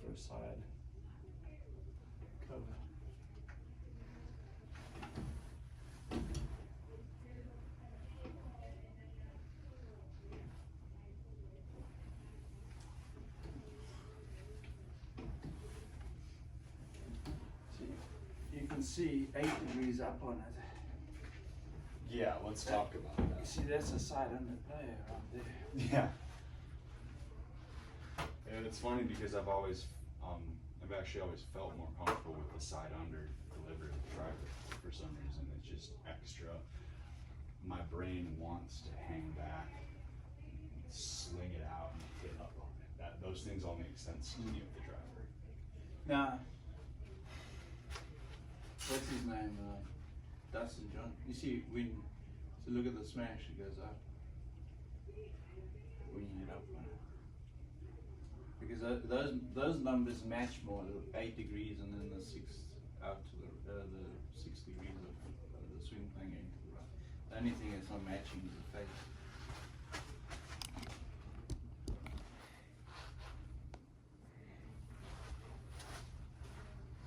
for a side cover. You can see 8 degrees up on it. Yeah, let's talk about You that. see, that's a side under there, right there. Yeah. And it's funny because I've actually always felt more comfortable with the side under delivery of the driver for some reason. It's just extra. My brain wants to hang back, sling it out, and get up on it. Those things all make sense to me with the driver. Now, what's his name? Dustin Johnson. You see, so look at the smash, it goes up when you hit up on it. Because those numbers match more, the 8 degrees and then the 6 out to the 6 degrees of the swing plane going to the right. The only thing that's not matching is the face.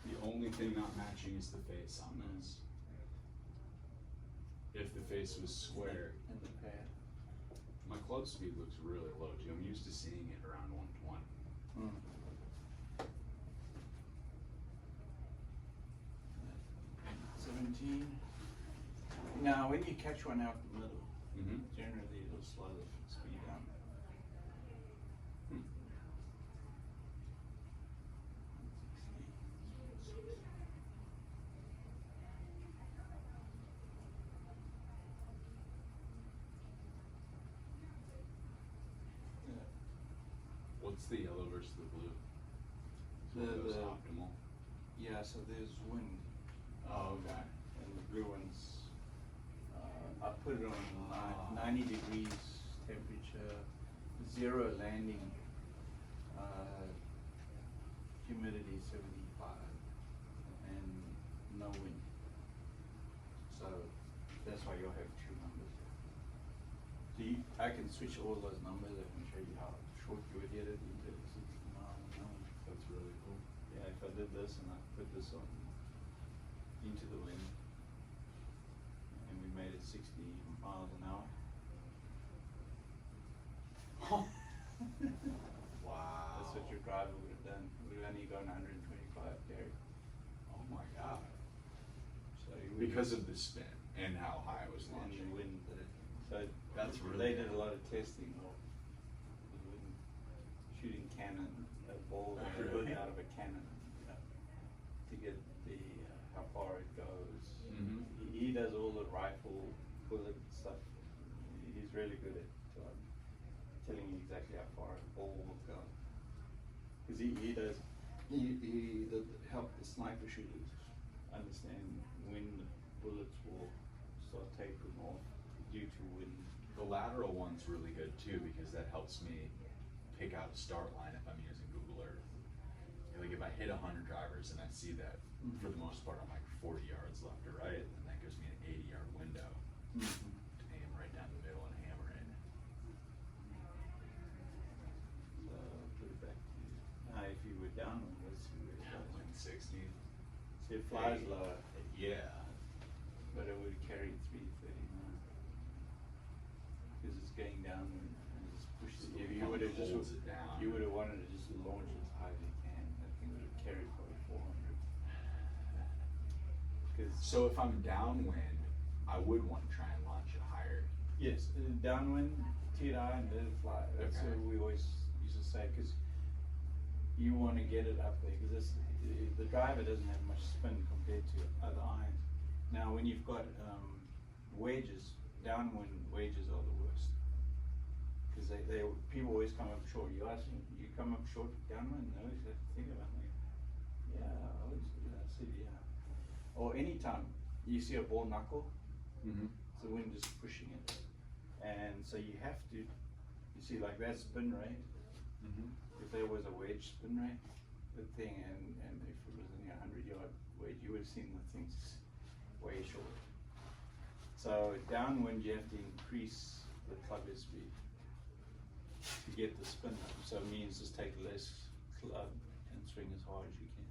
The only thing not matching is the face on this. If the face was square, And the pad. my club speed looks really low too. I'm used to seeing it around 120. 17. Now, when you catch one out the middle, Mm-hmm. generally it'll slow the speed down. What's the yellow versus the blue? Is The optimal. Yeah, so there's wind. Oh, okay. And the blue one's, I put it on 90 degrees temperature, 0 landing, humidity 75, and no wind. So that's why you'll have 2 numbers. So I can switch all those numbers. I can show you how short you would get it into 60 miles an hour. That's really cool. Yeah, if I did this and I put this on into the wind and we made it 60 miles an hour. Wow. That's what your driver would have done. Would have only gone 125 carry. Oh my God. So you would Because of the spin and how high it was and launching. the wind that it. So That's really they did a cool. lot of testing of the wind, shooting cannon, a ball Oh, a bullet really? out of a cannon, to get the how far it goes. Mhm. He does all the rifle bullet stuff. He's really good at telling you exactly how far a ball will go. Because he does help the sniper shooters understand when the bullets will start tapering off due to wind. The lateral one's really good too because that helps me pick out a start line if I'm using Google Earth. Like if I hit 100 drivers and I see that for the most part I'm like 40 yards left or right, and that gives me an 80-yard window to aim right down the middle and hammer in. So put it back to you. Now if you were down, let's see where it goes. 160. See, it flies lower, Yeah. but it would carry 339 because it's going down and it's pushed. So If it you would have just holds it down. you would have wanted to just launch as high as you can. That thing would have carried probably 400. Because So if I'm downwind, I would want to try and launch it higher. yes, downwind, tee it high and let it fly. That's Okay. what we always used to say because you want to get it up there because the driver doesn't have much spin compared to other irons. Now when you've got wedges, downwind wedges are the worst because they people always come up short. You ask them, you come up short downwind? No, you have to think about it. Yeah, I always do that. I said, yeah. Or anytime you see a ball knuckle, Mm-hmm. it's the wind just pushing it. And so you have to, you see like that spin rate, Mm-hmm. if there was a wedge spin rate, the thing, and if it was only 100-yard wedge, you would have seen the things way short. So downwind, you have to increase the clubhead speed to get the spin up. So it means just take less club and swing as hard as you can.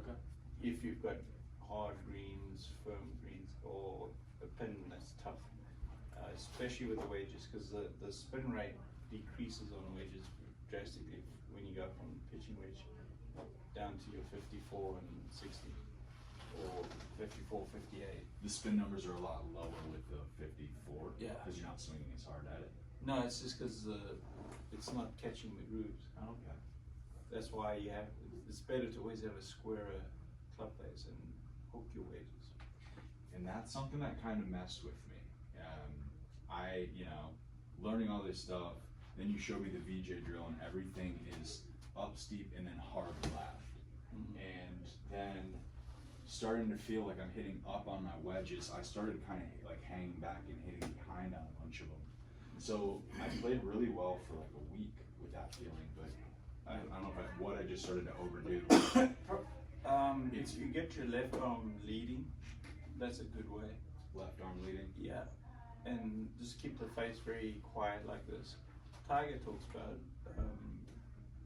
Okay. If you've got hard greens, firm greens, or a pin that's tough, especially with the wedges, because the spin rate decreases on wedges drastically when you go from pitching wedge down to your 54 and 60, or 54, 58. The spin numbers are a lot lower with the 54. Yeah. Because you're not swinging as hard at it. No, it's just because it's not catching the grooves. Okay. That's why it's better to always have a squarer club face and hook your wedges. And that's something that kind of messed with me. Learning all this stuff, then you show me the VJ drill and everything is up steep and then hard left. Mm-hmm. And then starting to feel like I'm hitting up on my wedges, I started kind of like hanging back and hitting behind on a bunch of them. So I played really well for like a week with that feeling, but I don't know if that's what I just started to overdo. If you get your left arm leading, that's a good way. Left arm leading? Yeah, and just keep the face very quiet like this. Tiger talks about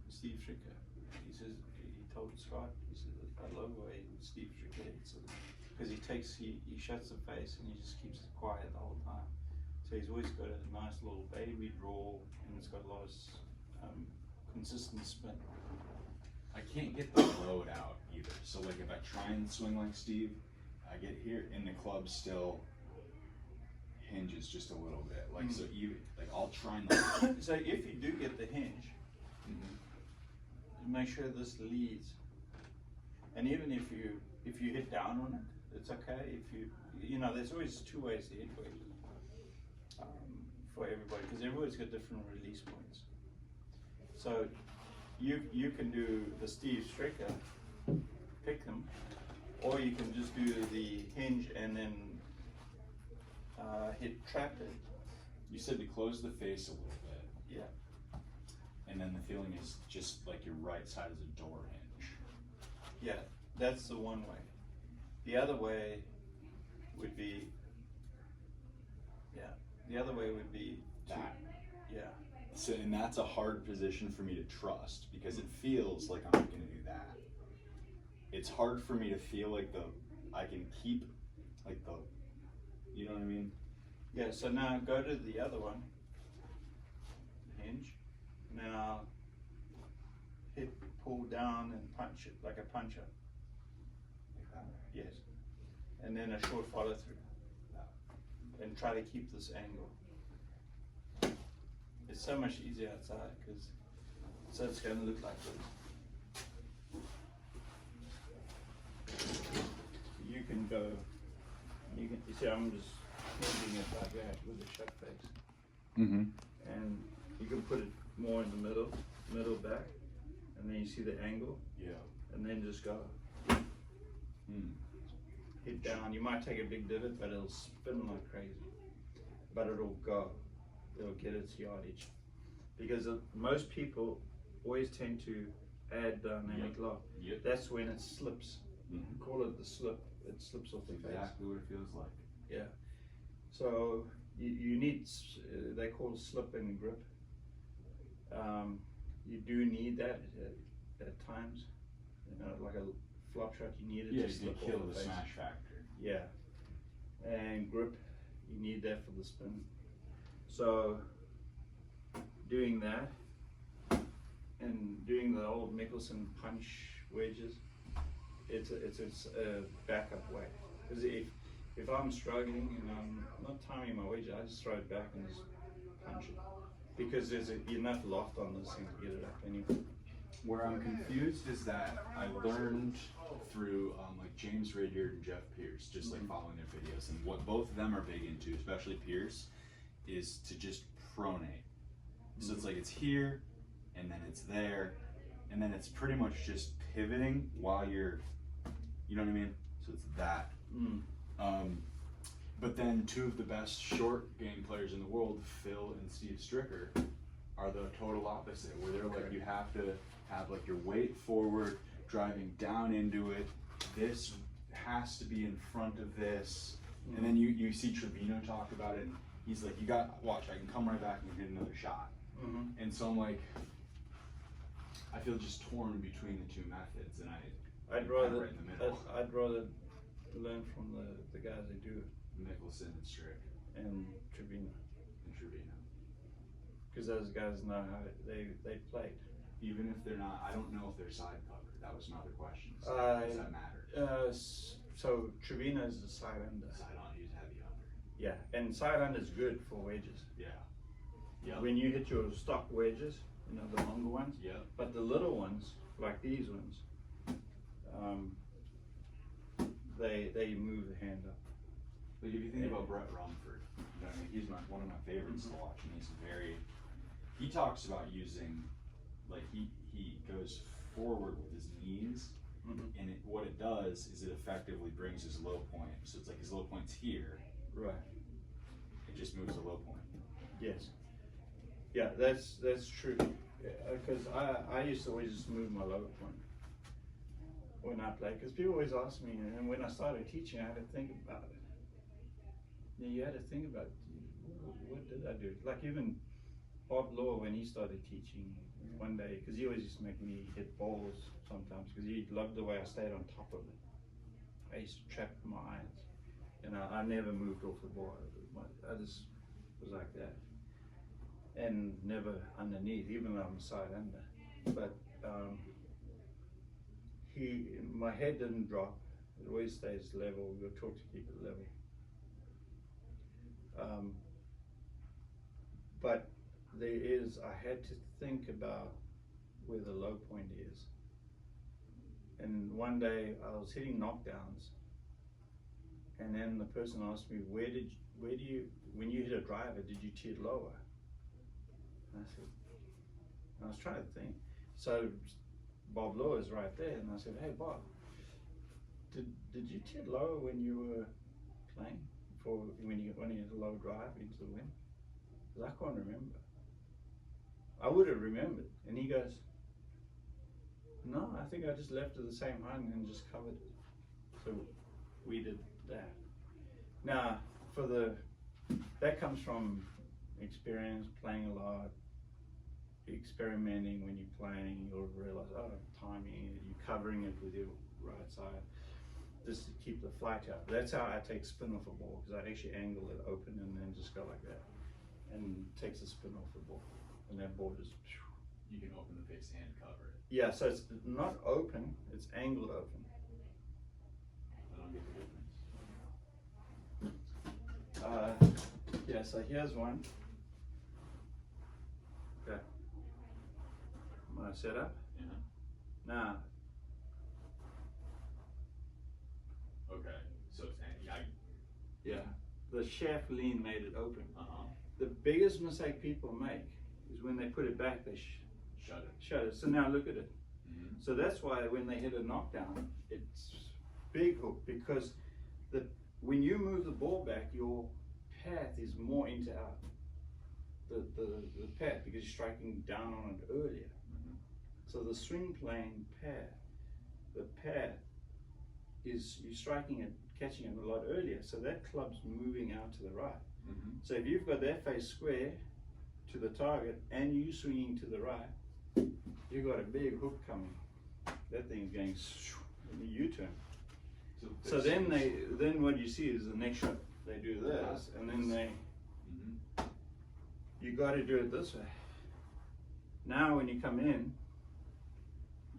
Steve Stricker. He says, he told Scott, he said, I love the way Steve Stricker hits it, because he shuts the face and he just keeps it quiet the whole time. So he's always got a nice little baby draw, and it's got a lot of consistent spin. I can't get the load out either. So like if I try and swing like Steve, I get here and the club still hinges just a little bit. Like so even like I'll try and like So if you do get the hinge, make sure this leads. And even if you hit down on it, it's okay. If you know, there's always two ways to hit wedges for everybody, because everybody's got different release points. So you can do the Steve Stricker, pick them, or you can just do the hinge and then hit trap it. you said to close the face a little bit. Yeah. And then the feeling is just like your right side is a door hinge. Yeah, that's the one way. The other way would be, That. Yeah. So, and that's a hard position for me to trust because it feels like I'm not gonna do that. It's hard for me to feel like I can keep like you know what I mean? Yeah, so now go to the other one, hinge. Now pull down and punch it like a puncher. Like that. Yes. And then a short follow through. And try to keep this angle. It's so much easier outside because so it's going to look like this. You can go. You see, I'm just moving it like that with a shut face. Mm-hmm. And you can put it more in the middle back, and then you see the angle. Yeah. And then just go. Mm. Hit down. You might take a big divot, but it'll spin like crazy. But it'll go. It'll get its yardage. Because most people always tend to add dynamic lock. Yep. That's when it slips. Mm-hmm. Call it the slip. It slips off the face. Exactly what it feels like. Yeah. So you need, they call it slip and grip. You do need that at times. You know, like a flop shot, you need it Yeah, to you slip can kill off the face. smash factor. Yeah. And grip, you need that for the spin. So doing that and doing the old Mickelson punch wedges, it's a backup way. Because if I'm struggling and I'm not timing my wedges, I just throw it back and just punch it. Because there's enough loft on this thing to get it up anyway. Where I'm confused is that I learned through like James Ridyard and Jeff Pierce, just like following their videos, and what both of them are big into, especially Pierce, is to just pronate. So it's like it's here, and then it's there, and then it's pretty much just pivoting while you're, you know what I mean? So it's that. But then two of the best short game players in the world, Phil and Steve Stricker, are the total opposite, where they're like, you have to have like your weight forward, driving down into it. This has to be in front of this. And then you see Trevino talk about it. He's like, you got, watch, I can come right back and hit another shot. And so I'm like, I feel just torn between the two methods, and I'd I'm rather right in the middle. I'd rather learn from the guys that do it, Mickelson and Strick and Trevino, and Trevino. because those guys know how they played. Even if they're not, I don't know if they're side covered. That was my other question. So does that matter? So Trevino is the side under. Side on, he's heavy under. Yeah, and side under is good for wedges. Yeah. Yeah. When you hit your stock wedges, you know, the longer ones. Yeah. But the little ones, like these ones, they move the hand up. But if you think about Brett Rumford, you know, he's one of my favorites to watch, and he talks about using, like he goes forward with his knees, and what it does is it effectively brings his low point. So it's like his low point's here. Right. It just moves the low point. Yes. Yeah, that's true. Because I used to always just move my lower point when I play. Because people always ask me, and when I started teaching, I had to think about it. Yeah, you had to think about what did I do? Like even Bob Law, when he started teaching one day, because he always used to make me hit balls sometimes, because he loved the way I stayed on top of it. I used to trap my irons, and I never moved off the ball. I just was like that, and never underneath, even though I'm a side under. But my head didn't drop. It always stays level. We were taught to keep it level. But I had to think about where the low point is. And one day I was hitting knockdowns, and then the person asked me, where do you, when you hit a driver, did you tee it lower? And I was trying to think. So Bob Law is right there, and I said, hey Bob, did you tee it lower when you were playing? When you hit a low drive into the wind? Because I can't remember. I would have remembered. And he goes, no, I think I just left it the same height and just covered it. So we did that. Now, that comes from experience, playing a lot, experimenting. When you're playing, you'll realize, timing it, you're covering it with your right side, just to keep the flight out. That's how I take spin off a ball, because I actually angle it open and then just go like that, and takes the spin off the ball, and that ball just. You can open the face and cover it. Yeah, so it's not open; it's angled open. I don't get the difference. Yeah. So here's one. Okay. My setup. Yeah. Now. Okay, so it's Yeah, the shaft lean made it open. Uh-huh. The biggest mistake people make is when they put it back, they shut it. So now look at it. So that's why when they hit a knockdown, it's big hook, because when you move the ball back, your path is more into out. The path, because you're striking down on it earlier. So the swing plane path, the path is you're striking it, catching it a lot earlier. So that club's moving out to the right. So if you've got that face square to the target and you swinging to the right, you've got a big hook coming. That thing's going in the U-turn. So then what you see is the next shot they do this, and then you got to do it this way. Now when you come in,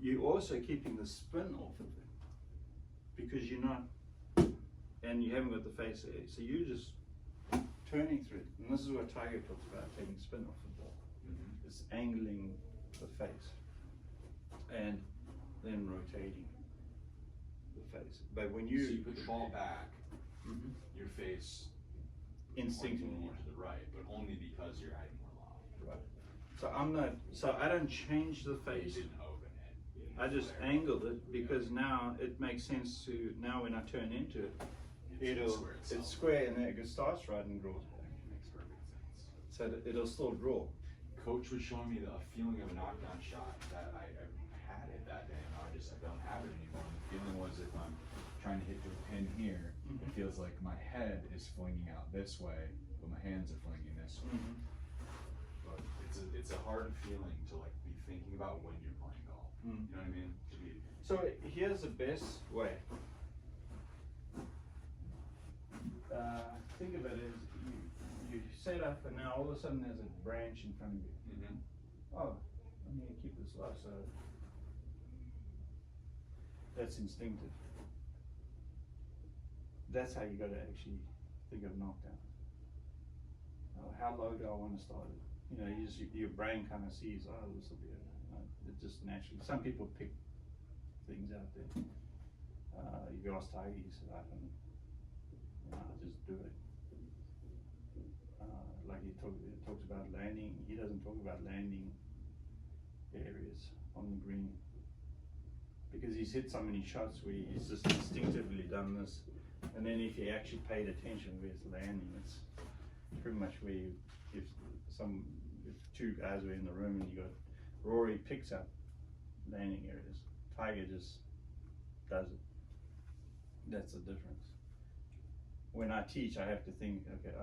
you're also keeping the spin off of it, because you're not, and you haven't got the face there. So you're just turning through it. And this is what Tiger talks about, taking spin off the ball. It's angling the face and then rotating the face. But when you... So you put the ball back, your face instinctively more to the right, but only because you're adding more loft. Right. So I don't change the face. You didn't open it. I just angled it, because now it makes sense to, now when I turn into it, it's square, and then it starts right and draws back. Makes perfect sense. So it'll still draw. Coach was showing me the feeling of a knockdown shot that I had it that day, and I don't have it anymore. The feeling was, if I'm trying to hit the pin here, it feels like my head is flinging out this way, but my hands are flinging this way. But it's a hard feeling to like be thinking about when you're playing golf. You know what I mean? So here's the best way. Think of it as you set up and now all of a sudden there's a branch in front of you. Oh, I'm going to keep this low, so that's instinctive. That's how you got to actually think of knockdown. How low do I want to start it? You know, your brain kind of sees, oh, this will be it just naturally. Some people pick things out there. You ask Tiger, he said, I don't know, just do it. Like he talks about landing, he doesn't talk about landing areas on the green because he's hit so many shots where he's just instinctively done this, and then if he actually paid attention where it's landing, it's pretty much where you, if two guys were in the room and you got Rory picks up landing areas, Tiger just does it. That's the difference. When I teach, I have to think, okay,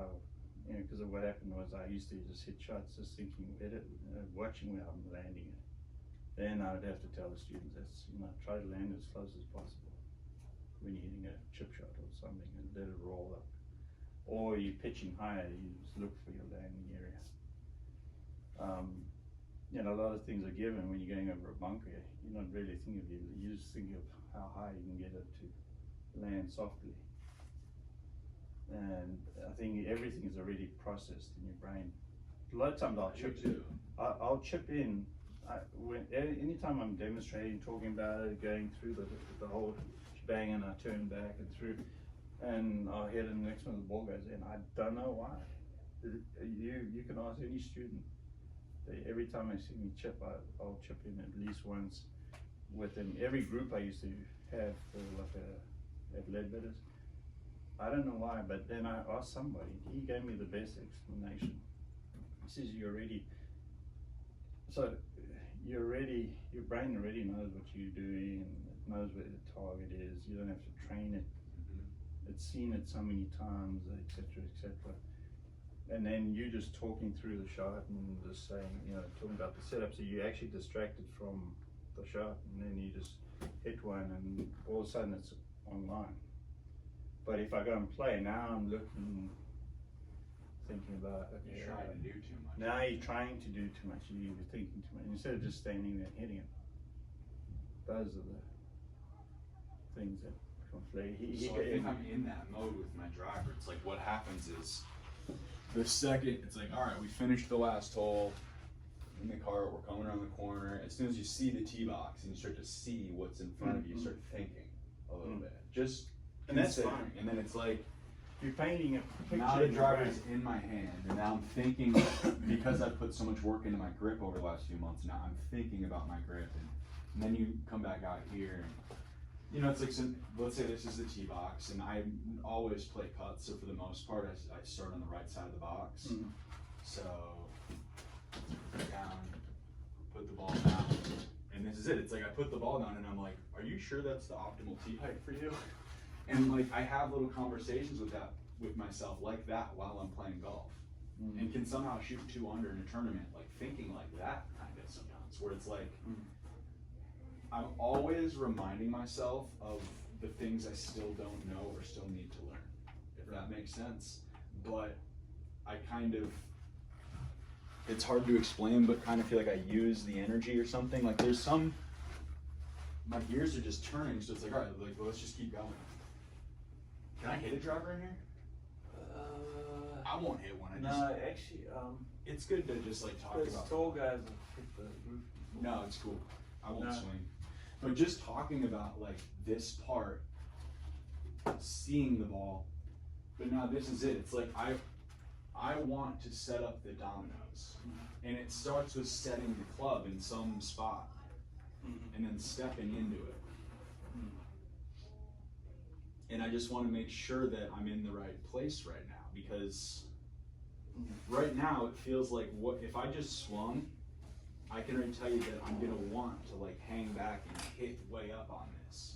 because of what happened was I used to just hit shots, just thinking, watching where I'm landing it. Then I would have to tell the students, try to land as close as possible when you're hitting a chip shot or something and let it roll up. Or you're pitching higher, you just look for your landing area. A lot of things are given when you're going over a bunker. You're not really thinking of it, you just think of how high you can get it to land softly. And I think everything is already processed in your brain. A lot of times I'll chip in. Anytime I'm demonstrating, talking about it, going through the whole shebang, and I turn back and through, and I'll hit it, and the next one the ball goes in. I don't know why. You can ask any student. Every time they see me chip, I'll chip in at least once with them. Every group I used to have at Leadbetters. I don't know why, but then I asked somebody. He gave me the best explanation. He says your brain already knows what you're doing, and it knows where the target is. You don't have to train it. It's seen it so many times, etc., etc. And then you just talking through the shot and just saying, talking about the setup, so you're actually distracted from the shot, and then you just hit one, and all of a sudden it's online. But if I go and play, now I'm thinking about, okay, you're trying to do too much. Now you're trying to do too much, you're thinking too much, instead of just standing there and hitting it. Those are the things that conflict. So I think I'm in that mode with my driver. It's like what happens is, the second, it's like, all right, we finished the last hole, in the cart, we're coming around the corner. As soon as you see the tee box and you start to see what's in front of you, you start thinking a little bit. And that's fine. And then it's like, you're painting a picture. now the driver's in my hand, and now I'm thinking, because I've put so much work into my grip over the last few months, now I'm thinking about my grip, and then you come back out here, and it's like, let's say this is the tee box, and I always play putts, so for the most part, I start on the right side of the box. So, down, put the ball down, and this is it. It's like I put the ball down, and I'm like, are you sure that's the optimal tee height for you? And like, I have little conversations with myself like that while I'm playing golf, and can somehow shoot 2 under in a tournament, like thinking like that kind of sometimes, where it's like, I'm always reminding myself of the things I still don't know or still need to learn, if that makes sense. But I it's hard to explain, but kind of feel like I use the energy or something. Like my gears are just turning, so it's like, all right, like, well, let's just keep going. Can I hit a driver in here? I won't hit one. Actually, it's good to just like talk about. Tall guys will hit the roof. No, it's cool. I won't swing. But just talking about like this part, seeing the ball, but now this is it. It's like I want to set up the dominoes, and it starts with setting the club in some spot, and then stepping into it. And I just want to make sure that I'm in the right place right now, because right now it feels like, what if I just swung, I can already tell you that I'm gonna want to like hang back and hit way up on this.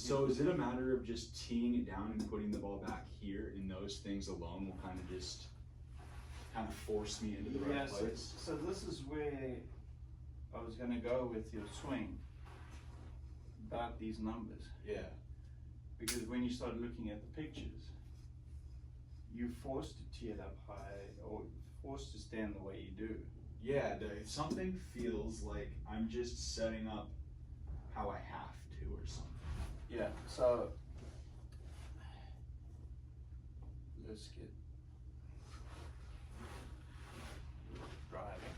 So is it a matter of just teeing it down and putting the ball back here, and those things alone will kind of force me into the right place? So this is where I was gonna go with your swing about these numbers, Yeah. because when you start looking at the pictures, you're forced to tee it up high or forced to stand the way you do. Yeah, something feels like I'm just setting up how I have to or something. Yeah, so let's get driving.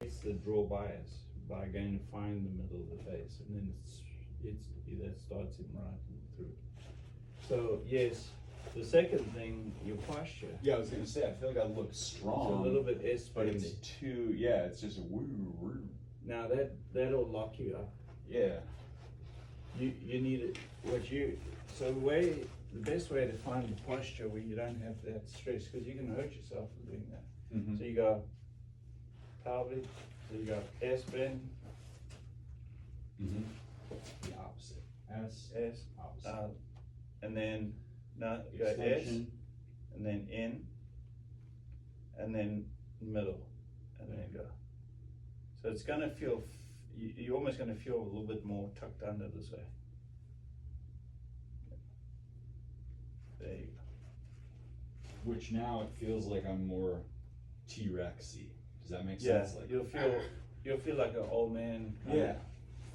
It's the draw bias by going to find the middle of the face, and then that starts him right through. So yes, the second thing, your posture. Yeah, I was gonna say, I feel like I look strong. It's a little bit S but bendy. it's too, yeah, it's just a woo, woo. Now that'll lock you up. Yeah. You need it. So the best way to find the posture where you don't have that stress, because you can hurt yourself for doing that. Mm-hmm. So you go pelvic, so you go S bend, Mm-hmm. The opposite. S, Opposite. and then now you go S, Extension. and then in, and then middle, and then go. So it's gonna feel, you're almost gonna feel a little bit more tucked under this way. There you go. Which now it feels like I'm more T-Rex-y. Does that make Yeah, sense? Like you'll feel like an old man. Yeah,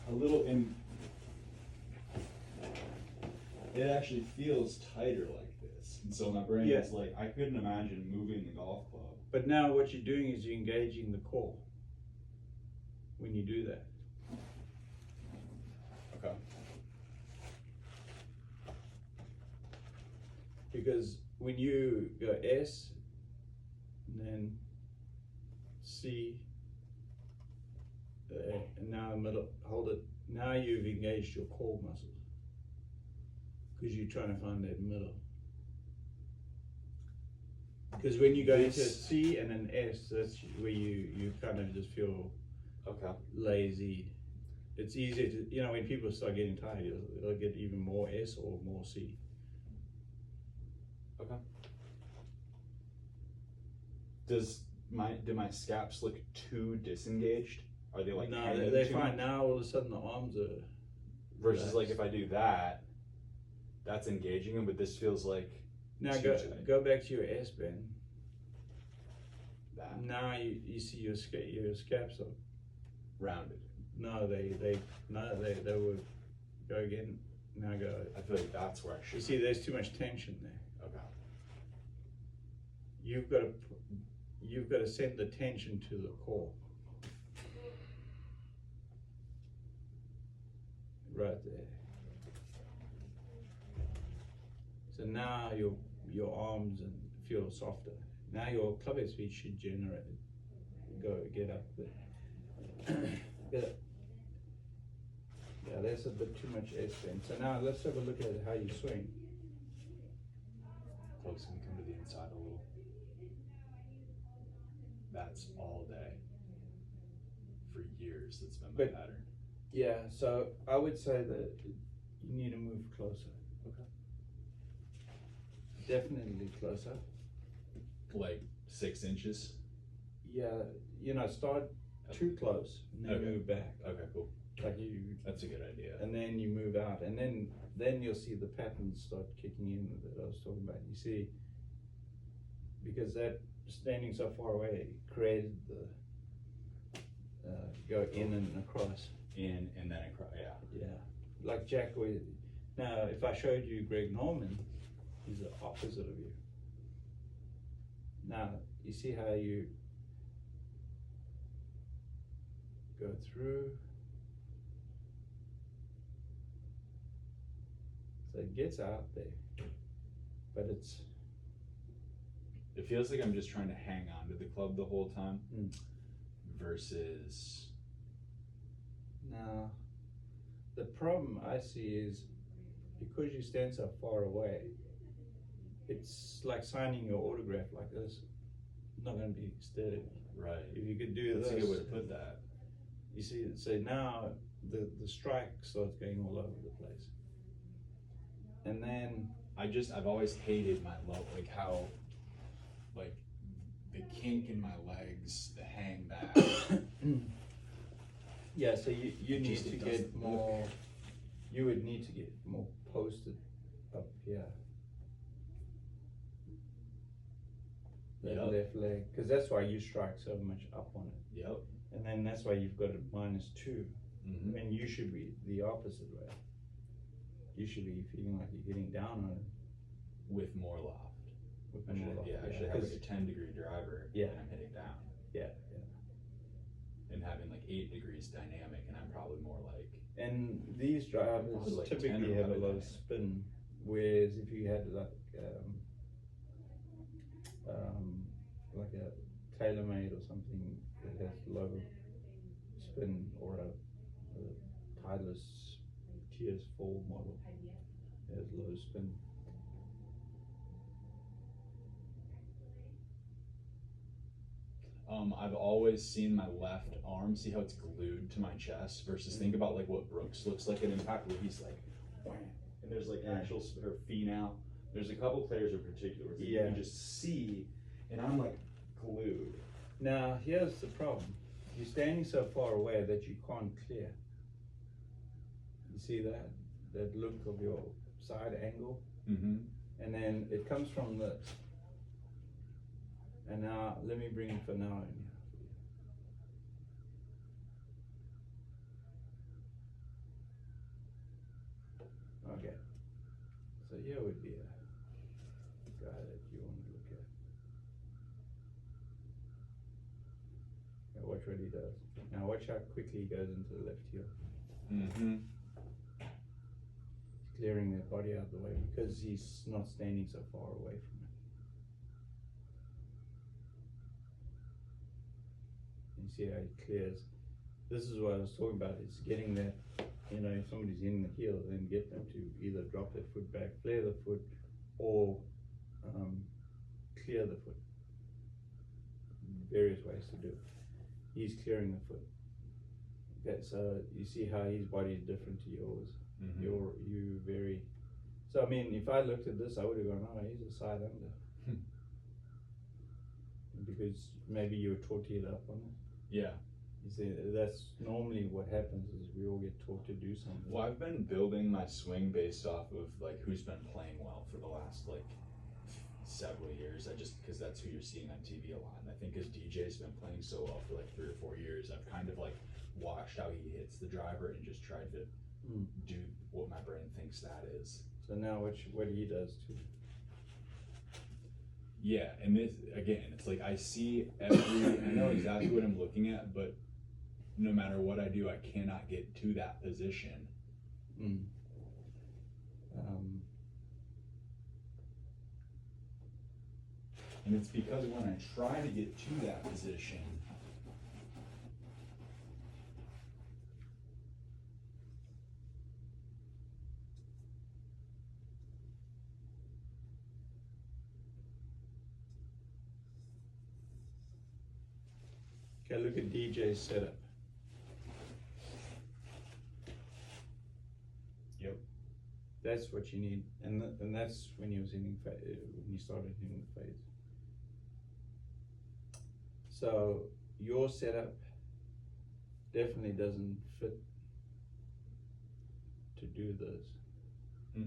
a little, and it actually feels tighter like this. And so my brain Yeah. is like, I couldn't imagine moving the golf club. But now what you're doing is you're engaging the core when you do that. Okay. Because when you go S, and then C, and now middle, hold it. Now you've engaged your core muscles. Because you're trying to find that middle. Because when you go into a C and an S, that's where you kind of just feel Okay. lazy. It's easier to, when people start getting tired, they'll get even more S or more C. Okay. Do my scaps look too disengaged? Are they like No, hanging they're too fine. much? Now all of a sudden the arms are Versus relaxed. like if I do that, that's engaging them, but this feels like Now too go tight. go back to your S bend. That Now you see your scaps are rounded. no they will go again. Now go. I feel like that's where I You should. see, there's too much tension there. Okay. You've got to send the tension to the core. Right there. So now your arms and feel softer. Now your clubhead speed should generate. Get up there. Get up. Yeah, that's a bit too much S bend. So now let's have a look at how you swing. Close, can we come to the inside a little? That's all day. For years, that's been my But- pattern. Yeah, so I would say that you need to move closer. Okay. Definitely closer. Like 6 inches. Yeah, start too close and then Okay. move back. Okay, cool. Like you, That's a good idea. and then you move out, and then you'll see the patterns start kicking in that I was talking about. You see, because that standing so far away created the go in and across. In and then across. Yeah. Yeah, like Jack. Now, if I showed you Greg Norman, he's the opposite of you. Now, you see how you go through. So it gets out there, but it's It feels like I'm just trying to hang on to the club the whole time. Versus. now. The problem I see is because you stand so far away, it's like signing your autograph like this. It's not going to be steady. Right. If you could do That's this, a good way to put that. You see, so now the strike starts going all over the place. And then I've always hated my low, like how, like the kink in my legs, the hang back. yeah, so you need Just to it get doesn't more, look. you would need to get more posted up here. That Yep. left leg, because that's why you strike so much up on it. Yep. And then that's why you've got a -2. Mm-hmm. And you should be the opposite way. You should be feeling like you're getting down on it. With more loft. With I should, more loft, yeah, I should have like a 'cause- 10-degree driver Yeah. and I'm hitting down. yeah. And having like 8 degrees dynamic and I'm probably more like, And these drivers Probably like 10 typically or have a 11 low dynamic. spin, whereas if you had like a TaylorMade or something that has low spin, or a Titleist TS4 model has low spin. I've always seen my left arm, see how it's glued to my chest versus think about like what Brooks looks like at impact where he's like, wham, and there's like actual or Finau. There's a couple players in particular where you can just see, and I'm like glued. Now here's the problem: you're standing so far away that you can't clear. You see that look of your side angle, Mm-hmm. and then it comes from this. And now let me bring it for now in here. Okay, so here would be a guy that you want to look at. Now watch what he does. Now watch how quickly he goes into the left heel. Mm-hmm. Clearing that body out of the way because he's not standing so far away from it. You see how he clears. This is what I was talking about. It's getting that, if somebody's in the heel, then get them to either drop their foot back, flare the foot, or clear the foot. Various ways to do it. He's clearing the foot. Okay, so you see how his body is different to yours. Mm-hmm. You very. So I mean, if I looked at this, I would have gone, "Oh, he's a side under," because maybe you were taught to get up on it. Yeah. You see, that's normally what happens is we all get taught to do something. Well, I've been building my swing based off of like who's been playing well for the last like several years. Because that's who you're seeing on TV a lot. And I think as DJ's been playing so well for like 3 or 4 years, I've kind of like watched how he hits the driver and just tried to do what my brain thinks that is. So now what he does too. Yeah, and this again, it's like I see I know exactly what I'm looking at, but no matter what I do, I cannot get to that position. And it's because when I try to get to that position, Okay, look at DJ's setup. Yep. That's what you need, and that's when he was hitting when he started hitting the fades. So your setup definitely doesn't fit to do this,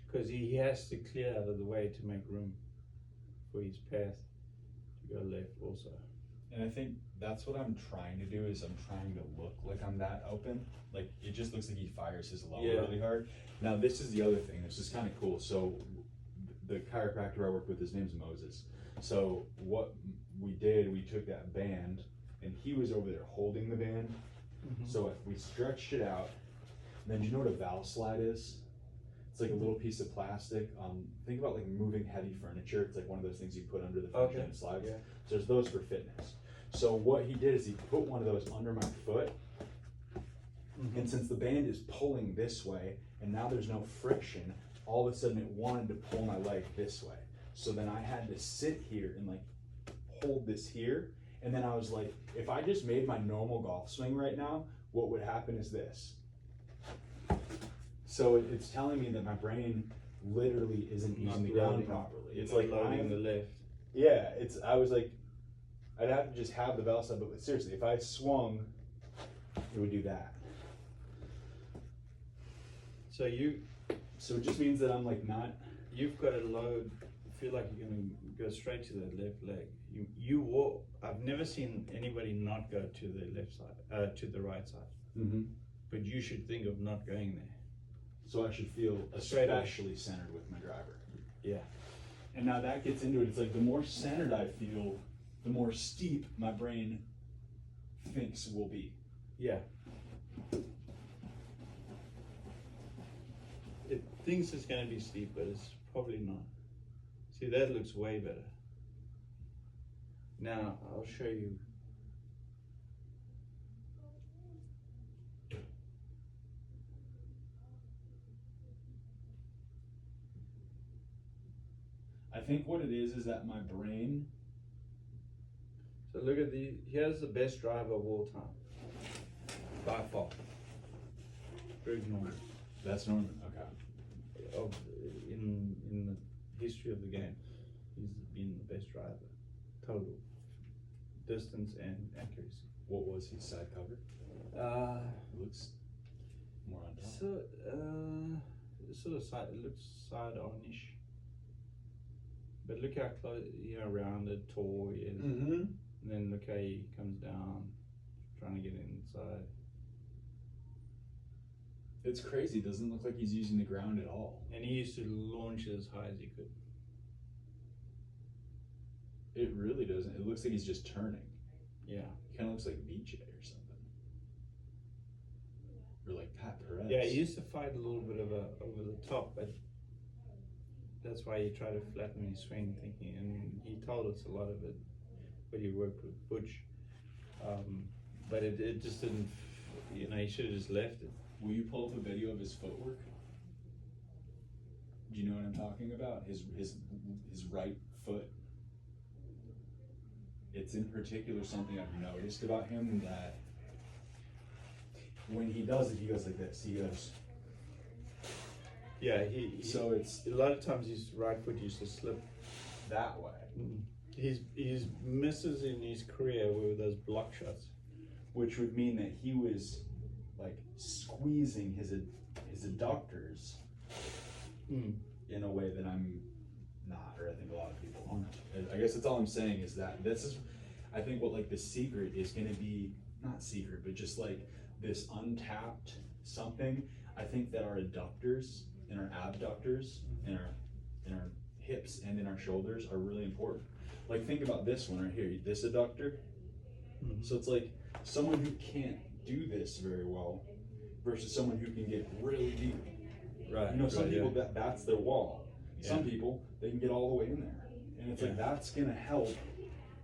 because he has to clear out of the way to make room for his path to go left also. And I think that's what I'm trying to do is I'm trying to look like I'm that open. Like it just looks like he fires his lower really hard. Now this is the other thing. This is kind of cool. So the chiropractor I work with, his name's Moses. So what we did, we took that band and he was over there holding the band. So if we stretched it out, then do you know what a valve slide is? It's like a little piece of plastic. Think about like moving heavy furniture. It's like one of those things you put under the furniture and it slides. Yeah. So there's those for fitness. So what he did is he put one of those under my foot. And since the band is pulling this way and now there's no friction, all of a sudden it wanted to pull my leg this way. So then I had to sit here and like hold this here And then I was like, if I just made my normal golf swing right now, what would happen is this. So it's telling me that my brain literally isn't Not using the ground loading. properly. It's Not like loading the left. yeah, I was like, I'd have to just have the bell side, but seriously, if I swung, it would do that. So So it just means that I'm like not. you've got to load. Feel like you're going to go straight to the left leg. You walk. I've never seen anybody not go to the left side, to the right side. Mm-hmm. But you should think of not going there. So I should feel Straight up. especially centered with my driver. Yeah. And now that gets into it. It's like the more centered I feel, the more steep my brain thinks will be. Yeah. It thinks it's going to be steep, but it's probably not. See, that looks way better. Now, I'll show you. I think what it is that my brain. So look at here's the best driver of all time. By far. Greg Norman. That's Norman. Okay. In the history of the game, he's been the best driver. Total. Distance and accuracy. What was his side cover? It looks more on top. So, sort of side, it looks side on-ish. But look how close, rounded, tall he is. Mm-hmm. And then look how he comes down, trying to get inside. It's crazy. It doesn't look like he's using the ground at all. And he used to launch it as high as he could. It really doesn't. It looks like he's just turning. Yeah. He kind of looks like BJ or something. Or like Pat Perez. Yeah, he used to fight a little bit of a over the top, but that's why he tried to flatten his swing, thinking, and he told us a lot of it, but he worked with Butch. But it just didn't, he should have just left it. Will you pull up a video of his footwork? Do you know what I'm talking about? His right foot. It's in particular something I've noticed about him, that when he does it, he goes like this. He goes. Yeah, So it's a lot of times his right foot used to slip. that way. His misses in his career were those block shots. Which would mean that he was like squeezing his adductors in a way that I'm not, or I think a lot of people aren't. I guess that's all I'm saying is that this is, I think what like the secret is going to be, not secret, but just like this untapped something. I think that our adductors and our abductors and our hips and in our shoulders are really important. Like think about this one right here, this adductor. So it's like someone who can't do this very well versus someone who can get really deep. Right. You know, some people yeah. that's their wall. Yeah. Some people they can get all the way in there, and it's like that's gonna help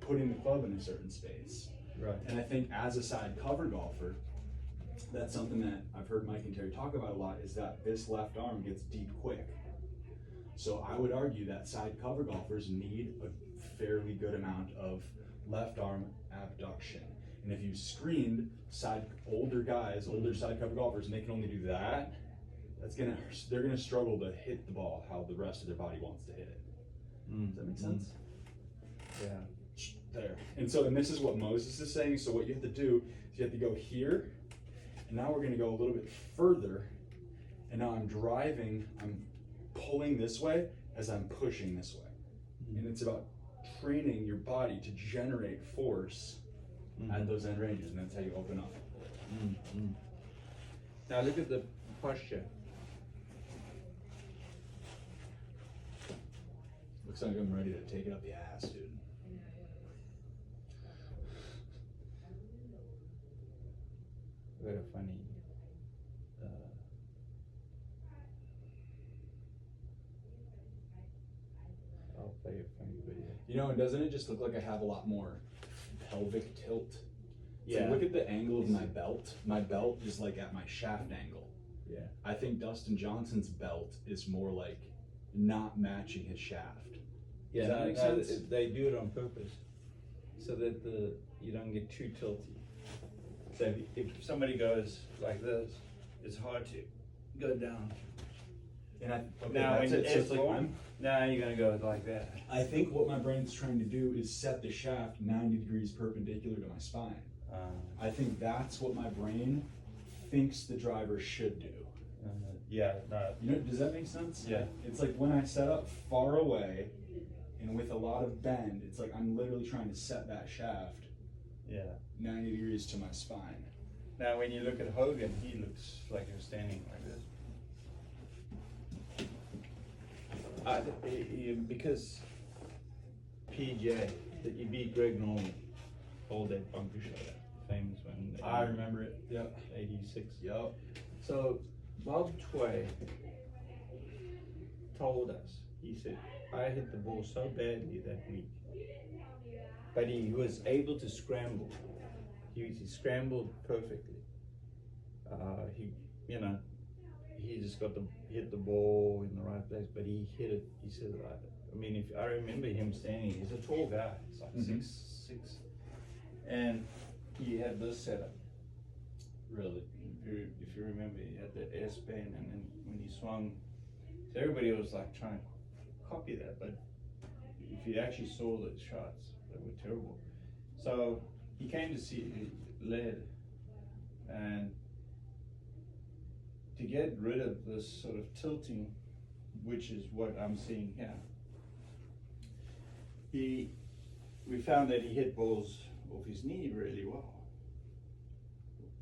putting the club in a certain space. Right. And I think as a side cover golfer, that's something that I've heard Mike and Terry talk about a lot, is that this left arm gets deep quick. So I would argue that side cover golfers need a fairly good amount of left arm abduction. And if you screened older side cover golfers, and they can only do that, they're gonna struggle to hit the ball how the rest of their body wants to hit it. Does that make sense? Yeah. There. And this is what Moses is saying. So what you have to do is you have to go here, and now we're gonna go a little bit further, and now I'm pulling this way as I'm pushing this way. And it's about training your body to generate force at those end ranges, and that's how you open up. Now look at the posture. Looks like I'm ready to take it up the ass, dude. Very funny. I'll play a funny video. You know, and doesn't it just look like I have a lot more pelvic tilt? Yeah. So look at the angle of my belt. My belt is like at my shaft angle. Yeah. I think Dustin Johnson's belt is more like not matching his shaft. Yeah, Does that make sense? they do it on purpose. so that you don't get too tilty. So if somebody goes like this, it's hard to go down. And Now when that's it's like long, now you're gonna go like that. I think what my brain's trying to do is set the shaft 90 degrees perpendicular to my spine. I think that's what my brain thinks the driver should do. Yeah, no. You know, does that make sense? Yeah. It's like when I set up far away and with a lot of bend, it's like I'm literally trying to set that shaft Yeah. 90 degrees to my spine. Now when you look at Hogan, he looks like you're standing like this. Because PJ, that you beat Greg Norman, hold that bunker shot, famous one. I remember it. Yep. 86. Yep. So Bob Tway told us, he said, I hit the ball so badly that week, but he was able to scramble. He scrambled perfectly. He just hit the ball in the right place, but he hit it. He said, I mean, if I remember him standing, he's a tall guy. It's like 6'6", and he had this setup. Really? If you remember, he had the S bend, and then when he swung, so everybody was like trying to copy that, but if you actually saw the shots, they were terrible. So he came to see Led, and to get rid of this sort of tilting, which is what I'm seeing here, we found that he hit balls off his knee really well.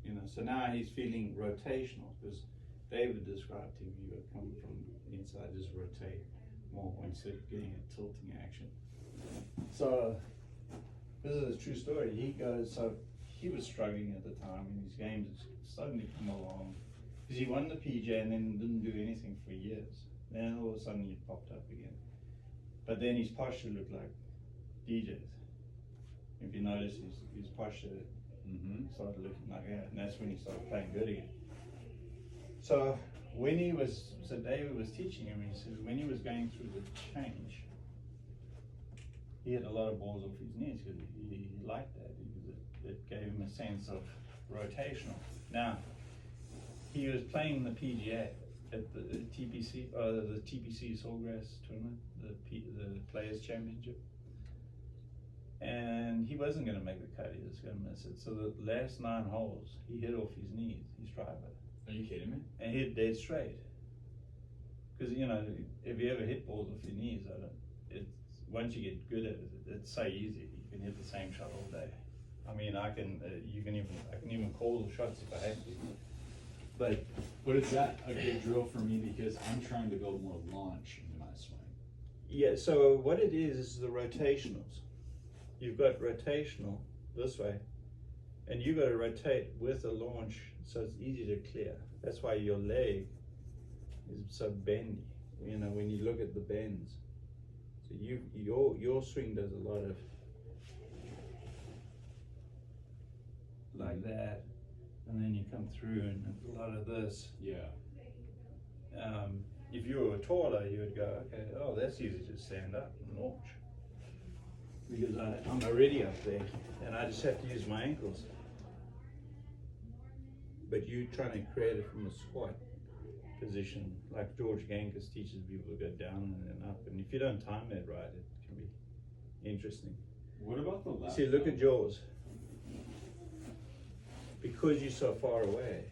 You know, so now he's feeling rotational, because David described him, you would come from inside, just rotate more instead of getting a tilting action. So this is a true story. He was struggling at the time, and his games suddenly come along, because he won the PJ and then didn't do anything for years. Then all of a sudden he popped up again. But then his posture looked like DJ's. If you notice, his posture started looking like that, and that's when he started playing good again. So David was teaching him, he said when he was going through the change, he had a lot of balls off his knees because he liked that, because it gave him a sense of rotational. Now, he was playing the PGA at the TPC Sawgrass tournament, the Players Championship, and he wasn't going to make the cut. He was going to miss it. So the last 9 holes, he hit off his knees, his driver. Are you kidding me? And hit dead straight. Because if you ever hit balls off your knees, once you get good at it, it's so easy. You can hit the same shot all day. I mean, I can even call the shots if I have to. But is that a good drill for me, because I'm trying to build more launch into my swing? Yeah. So what it is the rotationals. You've got rotational this way, and you got to rotate with the launch, so it's easy to clear. That's why your leg is so bendy. When you look at the bends, so your swing does a lot of like that, and then you come through and a lot of this. Yeah. If you were taller, you would go, okay, oh, that's easy to stand up and launch. Because I'm already up there, and I just have to use my ankles. But you're trying to create it from a squat position, like George Gankus teaches people to go down and then up. And if you don't time that right, it can be interesting. What about the left? See, look at yours. Because you're so far away.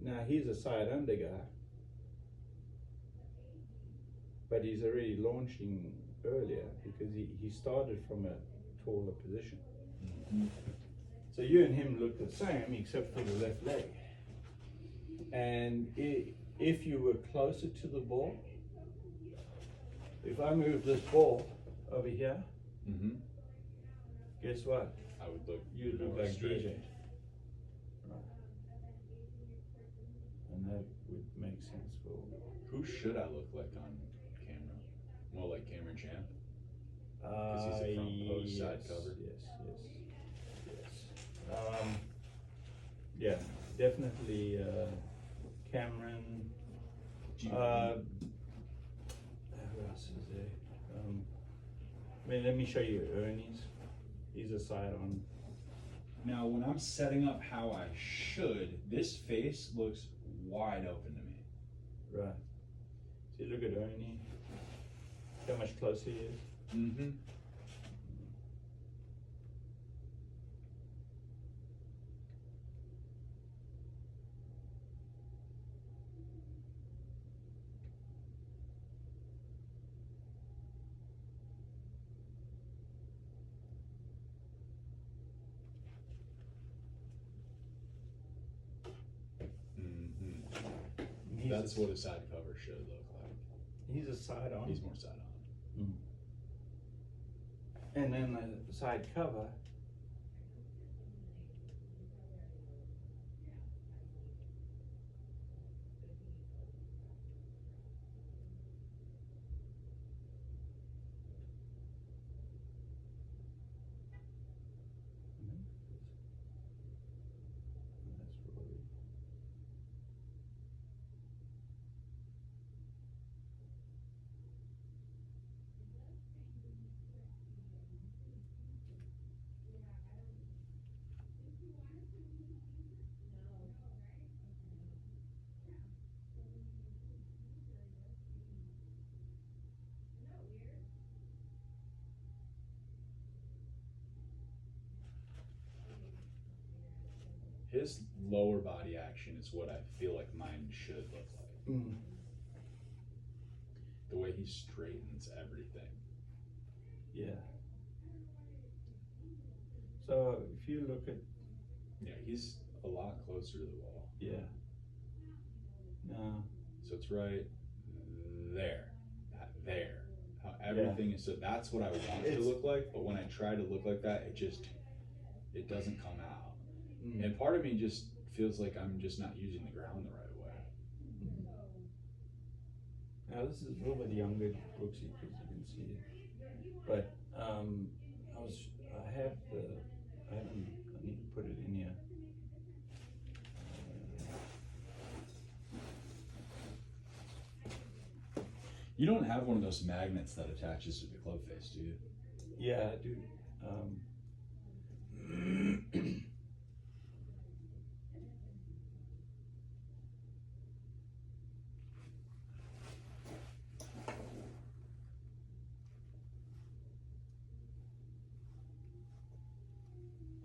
Now he's a side under guy, but he's already launching earlier because he started from a taller position. So you and him look the same except for the left leg. And if you were closer to the ball, if I move this ball over here, guess what? I would look. You'd look like DJ. Right. And that would make sense for. Who should I look like on camera? More like Cameron Champ? Because he's a front post side cover. Yeah, definitely Cameron. Who else is there? I mean, let me show you Ernie's. He's a side on. Now, when I'm setting up how I should, this face looks wide open to me. Right. See, look at Ernie. How much closer he is. Mm-hmm. He's That's what a side cover should look like. He's a side on. He's more side on. And then the side cover. That's Rory. His lower body action is what I feel like mine should look like. The way he straightens everything. Yeah. So if you look at, Yeah, he's a lot closer to the wall. yeah. No. So it's right there. There. How everything is, so that's what I want it to look like, but when I try to look like that, it doesn't come out. And part of me just feels like I'm just not using the ground the right way. Now this is a little bit younger Brooksy, because you can see it. But I need to put it in here. You don't have one of those magnets that attaches to the club face, do you? Yeah, I do.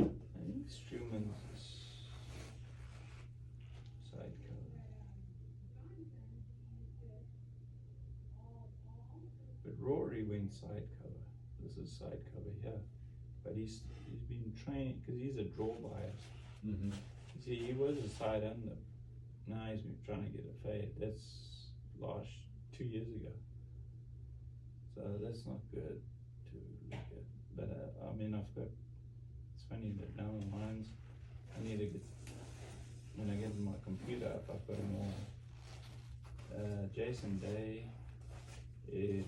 I think Strumann's side cover. But Rory went side cover. This is side cover here. But he's been training, because he's a draw bias. Mm-hmm. You see, he was a side under. Now he's been trying to get a fade. That's last 2 years ago. So that's not good to look at. But I mean, it's funny that now the lines, I need to get, when I get my computer up, I've got them all. Jason Day is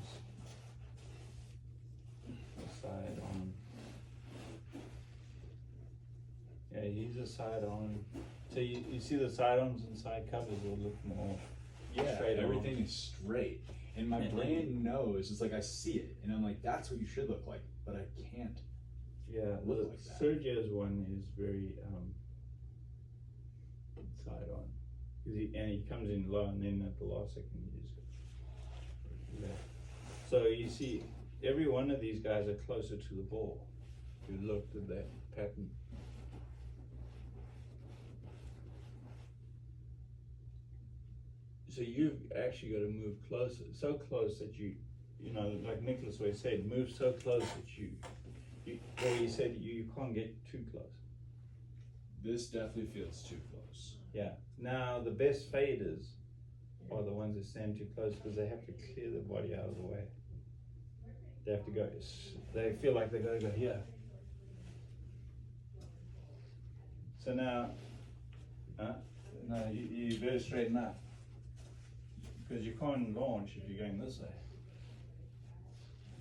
a side on. Yeah, he's a side on. So you see the side ons and side covers will look more straight on. Everything is straight. And my brain knows, it's like I see it, and I'm like, that's what you should look like, but I can't. Yeah, look like that. Sergio's one is very side on. And he comes in low, and then at the last second he just goes left. So you see, every one of these guys are closer to the ball. If you looked at that pattern. So you've actually got to move closer, so close that you know, like Nicholas always said, move so close that you or he said you can't get too close. This definitely feels too close. Yeah. Now the best faders are the ones that stand too close, because they have to clear the body out of the way. They have to go. They feel like they got to go here. So now, no, you better straighten up, because you can't launch if you're going this way.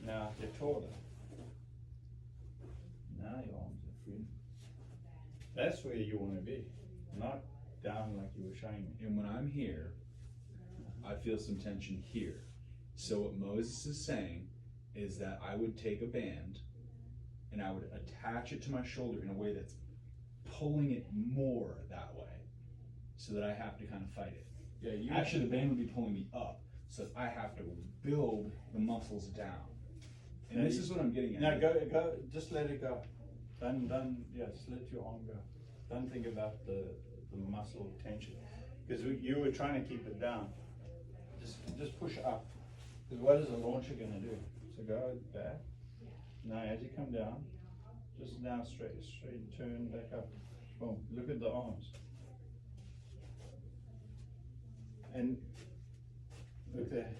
Now if you're taller, now your arms are free. That's where you want to be, not down like you were showing me. And when I'm here, I feel some tension here. So what Moses is saying is that I would take a band and I would attach it to my shoulder in a way that's pulling it more that way, so that I have to kind of fight it. Yeah, you Actually, the band would be pulling me up, so I have to build the muscles down. And Yeah, this you- is what I'm getting at. No, go, just let it go. Don't, yeah, just let your arm go. Don't think about the muscle tension. Because you were trying to keep it down. Just push up. Because what is the launcher gonna do? So go back. Now as you come down, just now straight, turn back up. Boom, look at the arms. And look there.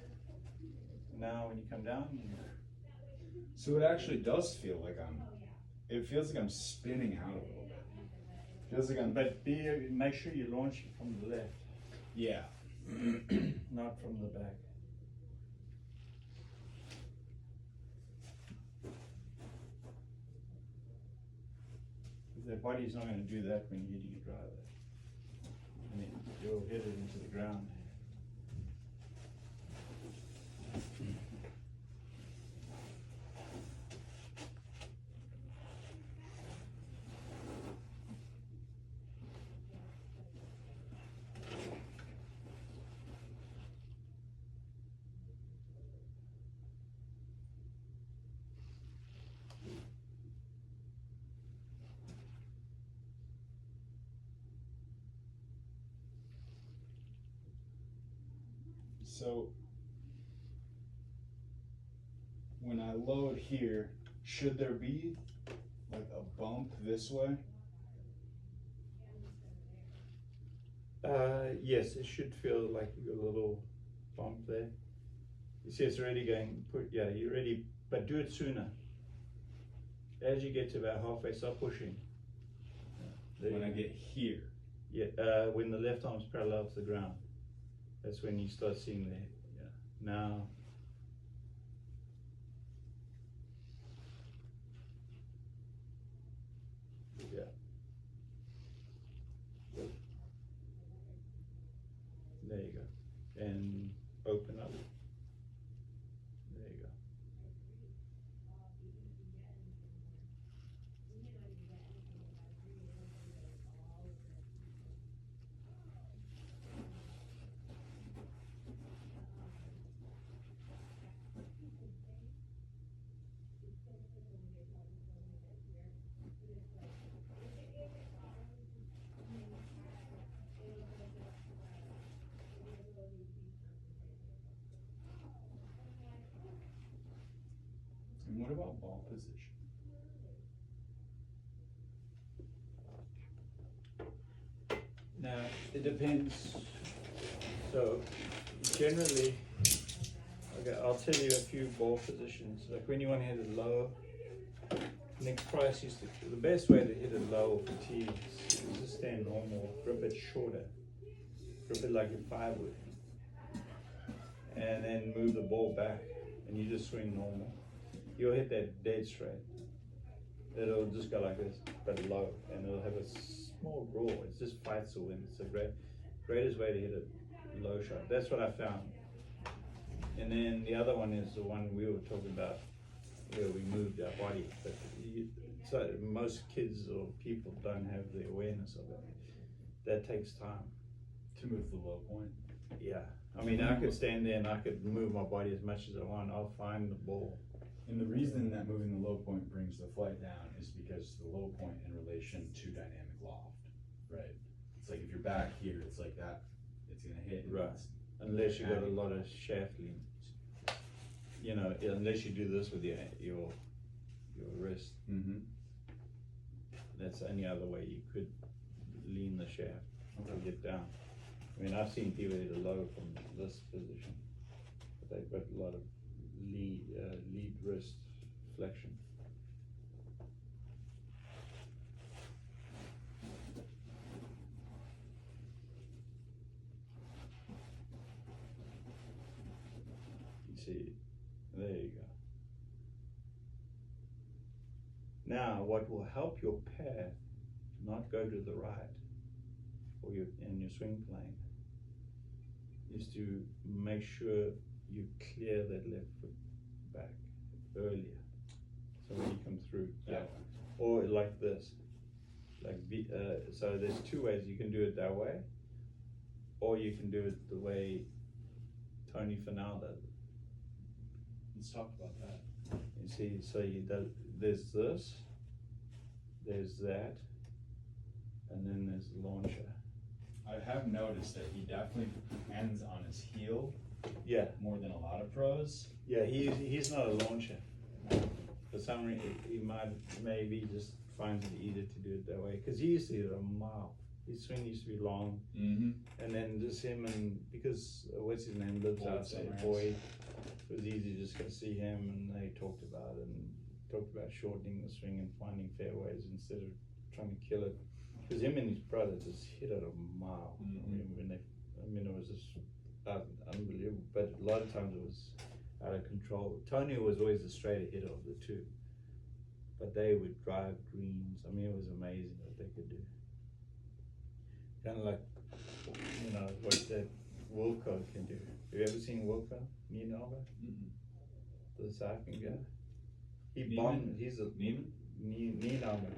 Now when you come down, So it actually does feel like it feels like I'm spinning out a little bit. Feels like I'm, but make sure you launch it from the left, yeah. not from the back. The body's not going to do that when you're hitting a driver. I mean, you'll hit it into the ground. So when I load here, should there be like a bump this way? Yes, it should feel like you got a little bump there. You see it's already going, you're ready, but do it sooner. As you get to about halfway, start pushing. There When you I go. get here. Yeah, when the left arm's parallel to the ground, that's when you start seeing the, now. Yeah. There you go. And open up. There you go. And what about ball position? Now, it depends. So, generally, okay, I'll tell you a few ball positions. Like when you want to hit it low, Nick Price used to, the best way to hit it low for tee is just stand normal, grip it shorter, grip it like your 5 would, and then move the ball back, and you just swing normal. You'll hit that dead straight. It'll just go like this, but low, and it'll have a small roar. It just fights the wind. It's the greatest way to hit a low shot. That's what I found. And then the other one is the one we were talking about, where we moved our body. But so most kids or people don't have the awareness of it. That takes time. To move the low point. Yeah. I mean, I could stand there and I could move my body as much as I want. I'll find the ball. And the reason that moving the low point brings the flight down is because the low point in relation to dynamic loft, right? It's like if you're back here, it's like that, it's gonna hit. Right. Unless you got a lot of shaft lean. You know, unless you do this with your wrist. Mm-hmm. That's the only other way you could lean the shaft to get down. I mean, I've seen people hit a low from this position, but they've got a lot of lead wrist flexion. You see, there you go. Now, what will help your path not go to the right or in your swing plane is to make sure you clear that left foot back. earlier. So when you come through, Yeah. or like this, so there's two ways you can do it that way, or you can do it the way Tony Fernal does it. Let's talk about that. You see, so there's this, there's that, and then there's the launcher. I have noticed that he definitely ends on his heel Yeah, more than a lot of pros. yeah, he's not a launcher. For some reason, he maybe just finds it easier to do it that way, because he used to hit a mile. His swing used to be long, Mm-hmm. and then just him, and because what's his name lives Boyd outside, somewhere Boyd, it was easy just to see him, and they talked about shortening the swing and finding fairways instead of trying to kill it. Because him and his brother just hit it a mile. Mhm. I mean, it was just unbelievable. But a lot of times it was out of control. Tony was always the straighter hitter of the two, but they would drive greens. I mean, it was amazing what they could do. Kind of like, what that Wilco can do. Have you ever seen Wilco? Nienhofer? The Cycling guy? He Neiman? bombed. He's a Neiman? Nienhofer.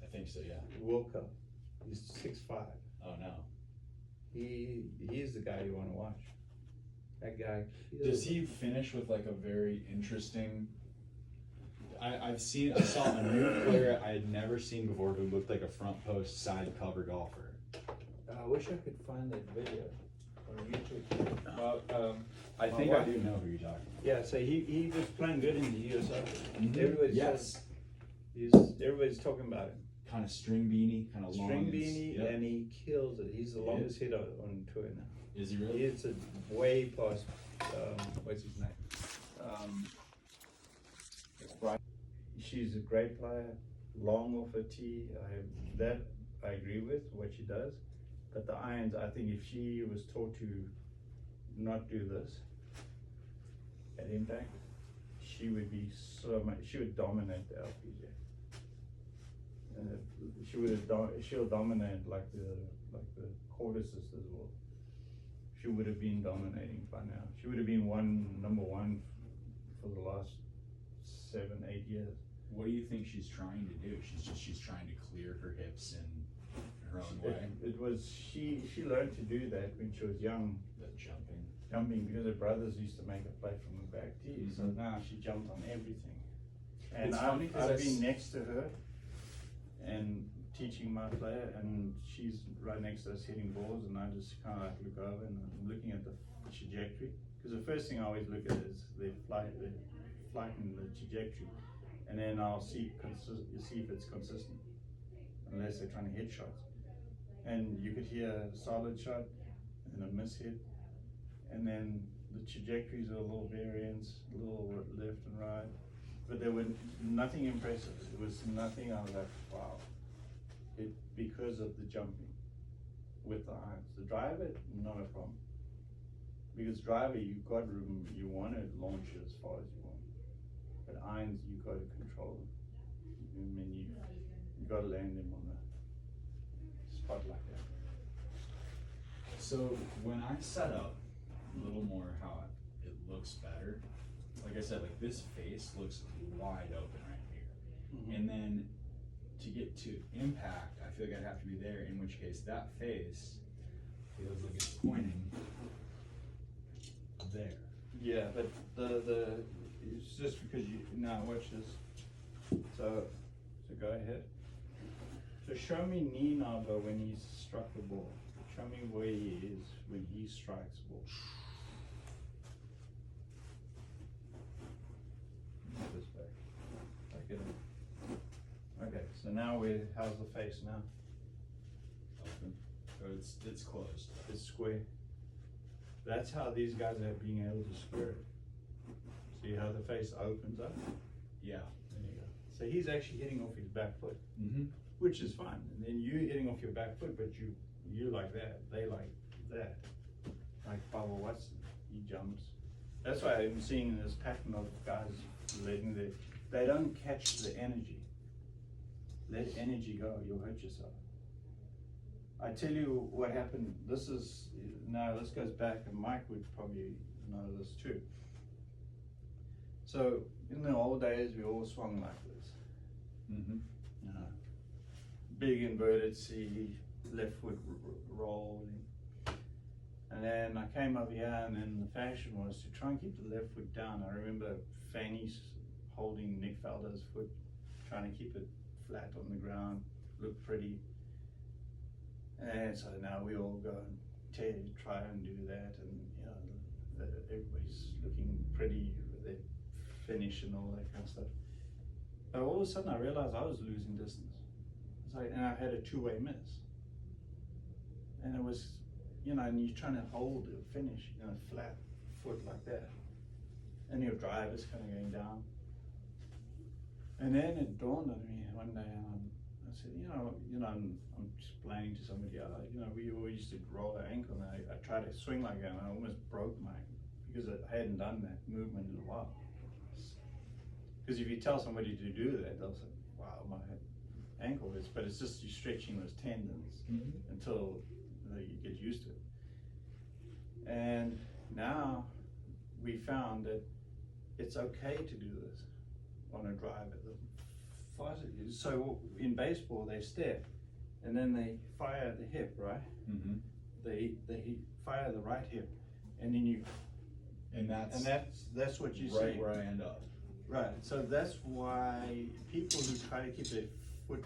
I think so, yeah. Wilco. He's 6'5". Oh no. He's the guy you want to watch. That guy. Does he finish with like a very interesting? I saw a new player I had never seen before who looked like a front post side cover golfer. I wish I could find that video on YouTube. Well, I think I do know who you're talking about. yeah, so he was playing good in the US Open. Mhm. Everybody's Yes. everybody's talking about him. Kind of string beanie, kind of long. String beanie, Yep. and he kills it. He's the He longest is. hitter on tour now. Is he He really? hits it way past. What's his name? She's a great player, long off her tee. I agree with what she does, but the irons, I think if she was taught to not do this at impact, she would be she would dominate the LPGA. She'll dominate like the Quarter sisters will. She would have been dominating by now. She would have been number one for the last 7-8 years. What do you think she's trying to do? She's trying to clear her hips in her own way. It was she learned to do that when she was young, The jumping, because her brothers used to make her play from the back tee. So Mhm. now she jumped on everything. And It's funny 'cause I've I been next to her and teaching my player, and she's right next to us hitting balls, and I just kind of like look over and I'm looking at the trajectory, because the first thing I always look at is the flight and the trajectory, and then I'll see if it's consistent, unless they're trying to hit shots. And you could hear a solid shot and a miss hit, and then the trajectories are a little variance, a little left and right, but there were nothing impressive. It was nothing I was like, wow. Because of the jumping with the irons. The driver, not a problem. Because driver, you've got room, you want to launch it as far as you want. But irons, you've got to control them. I mean, you've got to land them on the spot like that. So when I set up a little more how it looks better, like I said, like this face looks wide open right here. And then to get to impact, I feel like I'd have to be there, in which case that face feels like it's pointing there. Yeah, but it's just because now watch this. So go ahead. So show me Nienhofer when he's struck the ball. Show me where he is when he strikes the ball. Move this back. Okay, so now how's the face now? Open. So it's closed. It's square. That's how these guys are being able to square it. See how the face opens up? Yeah. There you go. So he's actually hitting off his back foot, Mm-hmm. which is fine. And then you hitting off your back foot, but you like that. They like that. Like Bubba Watson, he jumps. That's why I'm seeing this pattern of guys letting they don't catch the energy. Let energy go, you'll hurt yourself. I tell you what happened, this goes back, and Mike would probably know this too. So in the old days, we all swung like this. Mm-hmm. You know, big inverted C, left foot rolling. And then I came over here, and then the fashion was to try and keep the left foot down. I remember Fanny's holding Nick Faldo's foot, trying to keep it flat on the ground, look pretty. And so now we all go and try and do that, and you know, everybody's looking pretty with their finish and all that kind of stuff. But all of a sudden I realized I was losing distance. It's like, and I had a two-way miss. And it was, you know, and you're trying to hold the finish, you know, flat foot like that. And your drive is kind of going down. And then it dawned on me one day, and I said, I'm explaining to somebody, you know, we always used to roll our ankle, and I tried to swing like that, and I almost broke because I hadn't done that movement in a while. Because if you tell somebody to do that, they'll say, wow, my ankle is, but it's just you stretching those tendons until you get used to it. And now we found that it's okay to do this on a drive at the fast. So in baseball they step and then they fire the hip, right? Mm-hmm. They fire the right hip, and then that's what you see. Right where I end up. Right. So that's why people who try to keep their foot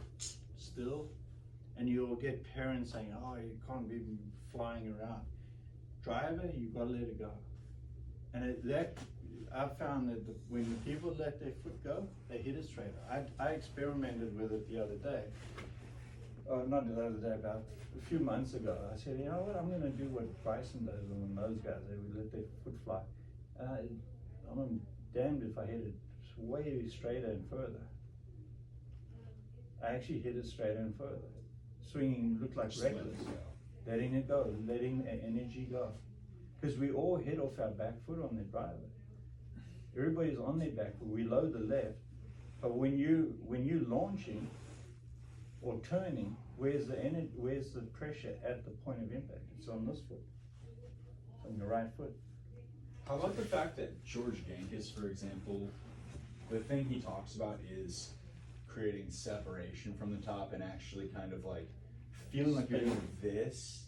still, and you'll get parents saying, "Oh, you can't be flying around." Driver, you gotta let it go. And I found that when people let their foot go, they hit it straighter. I experimented with it the other day. Not the other day, about a few months ago. I said, you know what, I'm gonna do what Bryson does and those guys, they would let their foot fly. I'm damned if I hit it way straighter and further. I actually hit it straighter and further. Swinging looked like reckless. Letting it go, letting the energy go. Because we all hit off our back foot on the driver. Everybody's on their back foot. We load the left, but when you launching or turning, where's the pressure at the point of impact? It's on this foot, on your right foot. How about the fact that George Gankis, for example, the thing he talks about is creating separation from the top and actually kind of like feeling like you're doing this,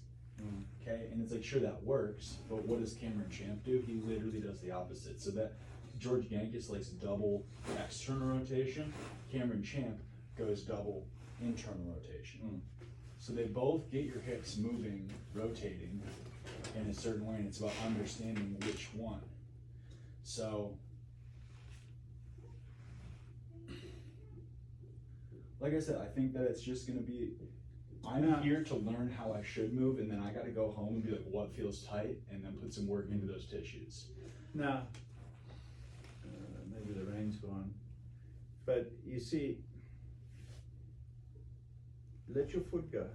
okay? And it's like, sure, that works, but what does Cameron Champ do? He literally does the opposite. So that George Gankis likes double external rotation, Cameron Champ goes double internal rotation. So they both get your hips moving, rotating in a certain way, and it's about understanding which one. So, like I said, I think that it's just gonna be, I'm here to learn how I should move, and then I gotta go home and be like, what feels tight, and then put some work into those tissues. Now, maybe the rain's gone, but you see, let your foot go.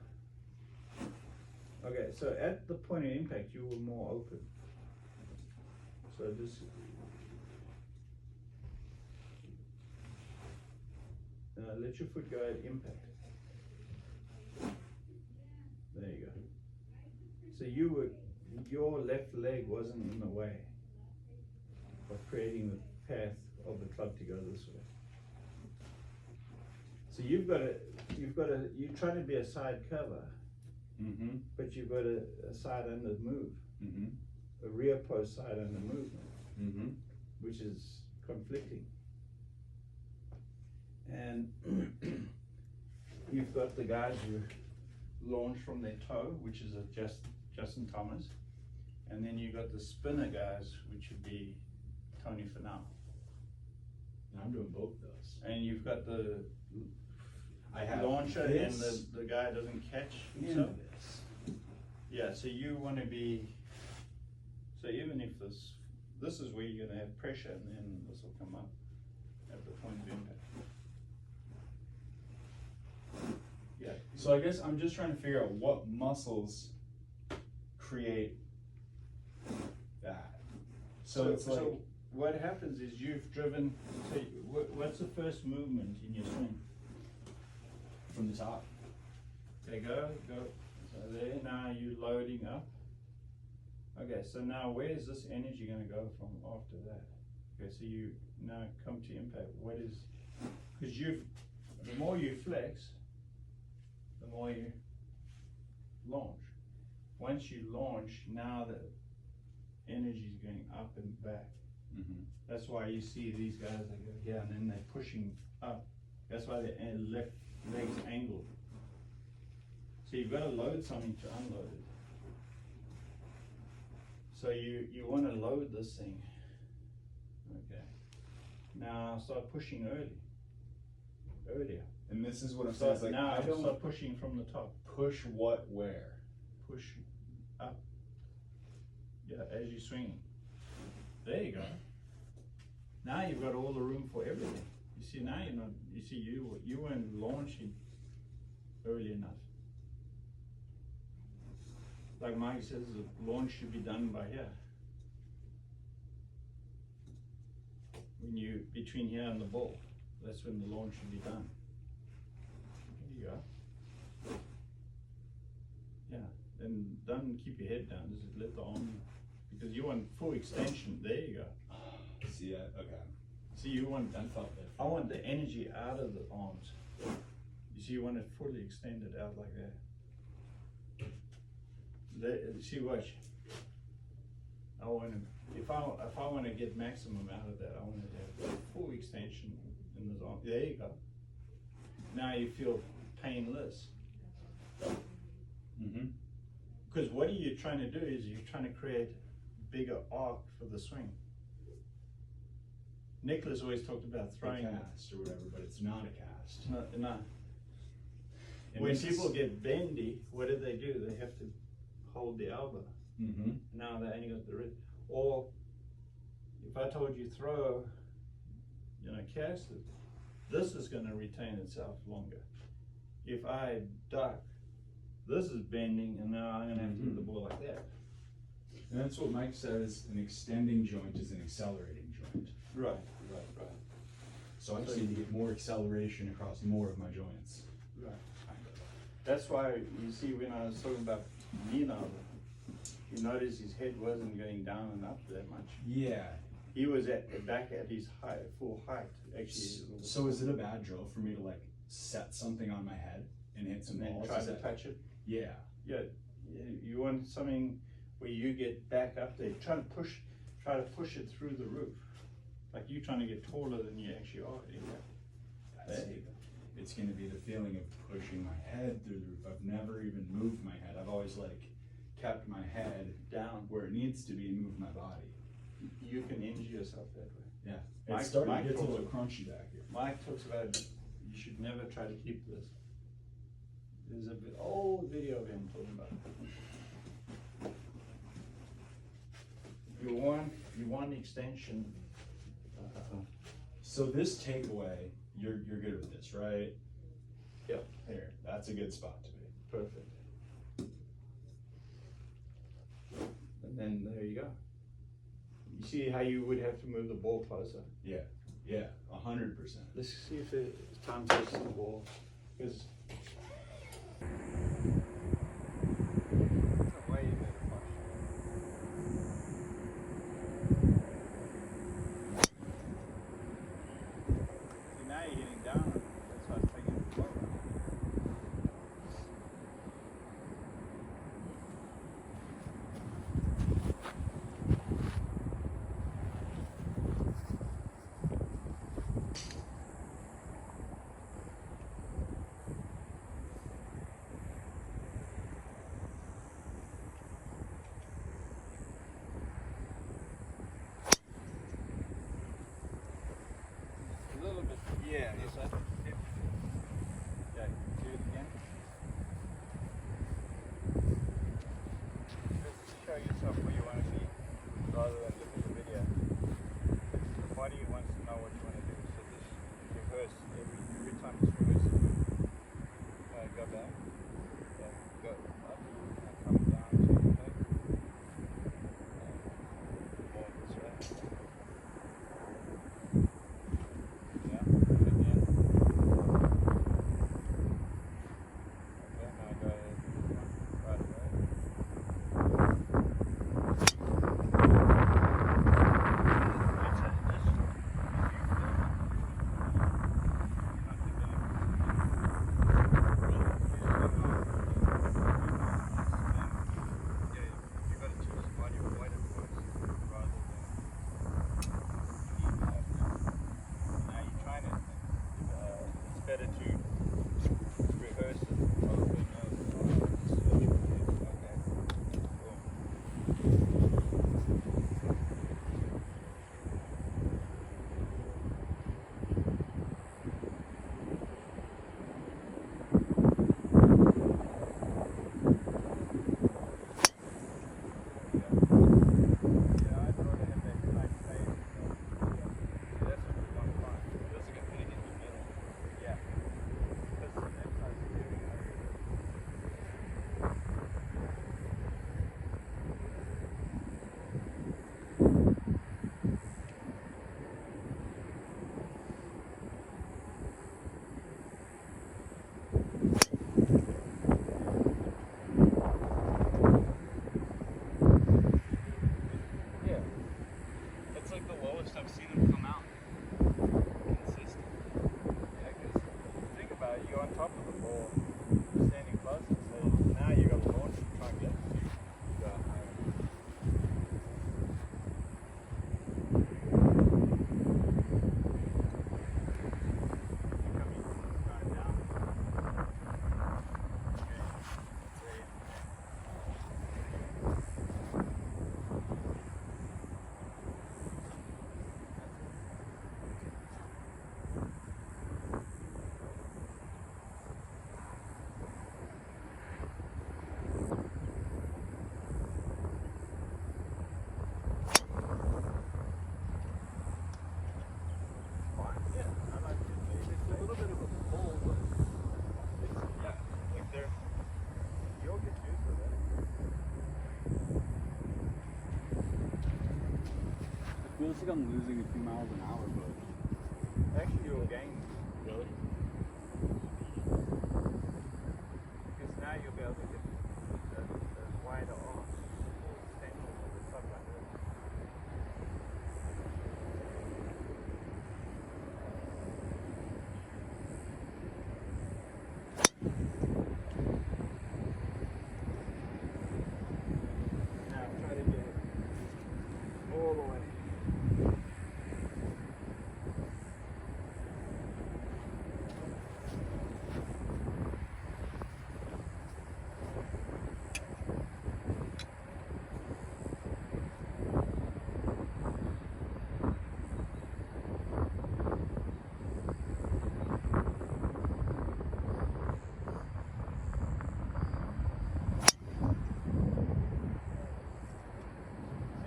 Okay, so at the point of impact, you were more open. So this, let your foot go at impact. There you go. So your left leg wasn't in the way of creating the path of the club to go this way. So you're trying to be a side cover, but you've got a side under move, a rear post side under movement, which is conflicting. And you've got the guys who launch from their toe, which is Justin Thomas, and then you've got the spinner guys, which would be Tony Finau. I'm doing both those. And you've got the I have launcher this, and the guy doesn't catch and himself. this. Yeah, so you want to be, so even if this is where you're going to have pressure, and then this will come up at the point of impact. Yeah. So I guess I'm just trying to figure out what muscles create that. So it's like, so what happens is you've driven, so what's the first movement in your swing? from the top. Okay, go. So there, now you're loading up. Okay, so now where's this energy gonna go from after that? Okay, so you now come to impact. What is, because the more you flex, the more you launch. Once you launch, now the energy is going up and back. Mm-hmm. That's why you see these guys, they go here and then they're pushing up. That's why the left leg's angled. So you've got to load something to unload it. So you want to load this thing. Okay. Now start pushing earlier. And this is what I'm saying. It's like, now I don't start pushing from the top. push what where. Push up. Yeah, as you're swinging. There you go. Now you've got all the room for everything. You see, now you're not, you see, you weren't launching early enough. Like Mike says, the launch should be done by here. When you, between here and the ball, that's when the launch should be done. There you go. Yeah, and don't keep your head down, just let the arm, because you want full extension, there you go. See, okay. See, you want, That felt different. I want the energy out of the arms. You see, you want it fully extended out like that. See, watch. I want to, if I want to get maximum out of that, I want to have full extension in the arm. There you go. Now you feel painless. Mm-hmm. Because what are you trying to do is you're trying to create bigger arc for the swing. Nicholas always talked about throwing A cast or whatever, but it's not a cast. No. And When this people is- get bendy, what do? They have to hold the elbow. Mm-hmm. Now they only got the wrist. Or if I told you throw, cast it, this is going to retain itself longer. If I duck, this is bending, and now I'm going to have to hit the ball like that. And that's what Mike says, an extending joint is an accelerating joint. Right. So I just need to get more acceleration across more of my joints. Right. That's why you see when I was talking about Nino, you notice his head wasn't going down and up that much. Yeah. He was back at his full height, actually. So is it a bad drill for me to like set something on my head and hit some And then balls? try Is to that- touch it. Yeah. Yeah, you want something where you get back up there. Try to push it through the roof. Like you're trying to get taller than you actually are. That's it. It's gonna be the feeling of pushing my head through the roof. I've never even moved my head. I've always like kept my head Down. where it needs to be and moved my body. You can injure yourself that way. Yeah. Mike- It's starting Mike to get a talks- little crunchy back here. Mike talks about you should never try to keep this. There's a old video of him talking about it. You want extension. So this takeaway, you're good with this, right? Yep. Here, that's a good spot to be. Perfect. And then there you go. You see how you would have to move the ball closer. Yeah, 100%. Let's see if it's time to see the ball. Because way better See, now you're getting down. That's why it's taking it slow. I've seen him come out consistent. Yeah, 'cause think about it, you're on top of the ball, standing closer, so now you got to launch and try and get it. You go higher. Feels like I'm losing a few miles an hour, but Actually, you'll gain, really. Because now you'll be able to get the wider arm. Standing over the top like this. Now try to get it all the way.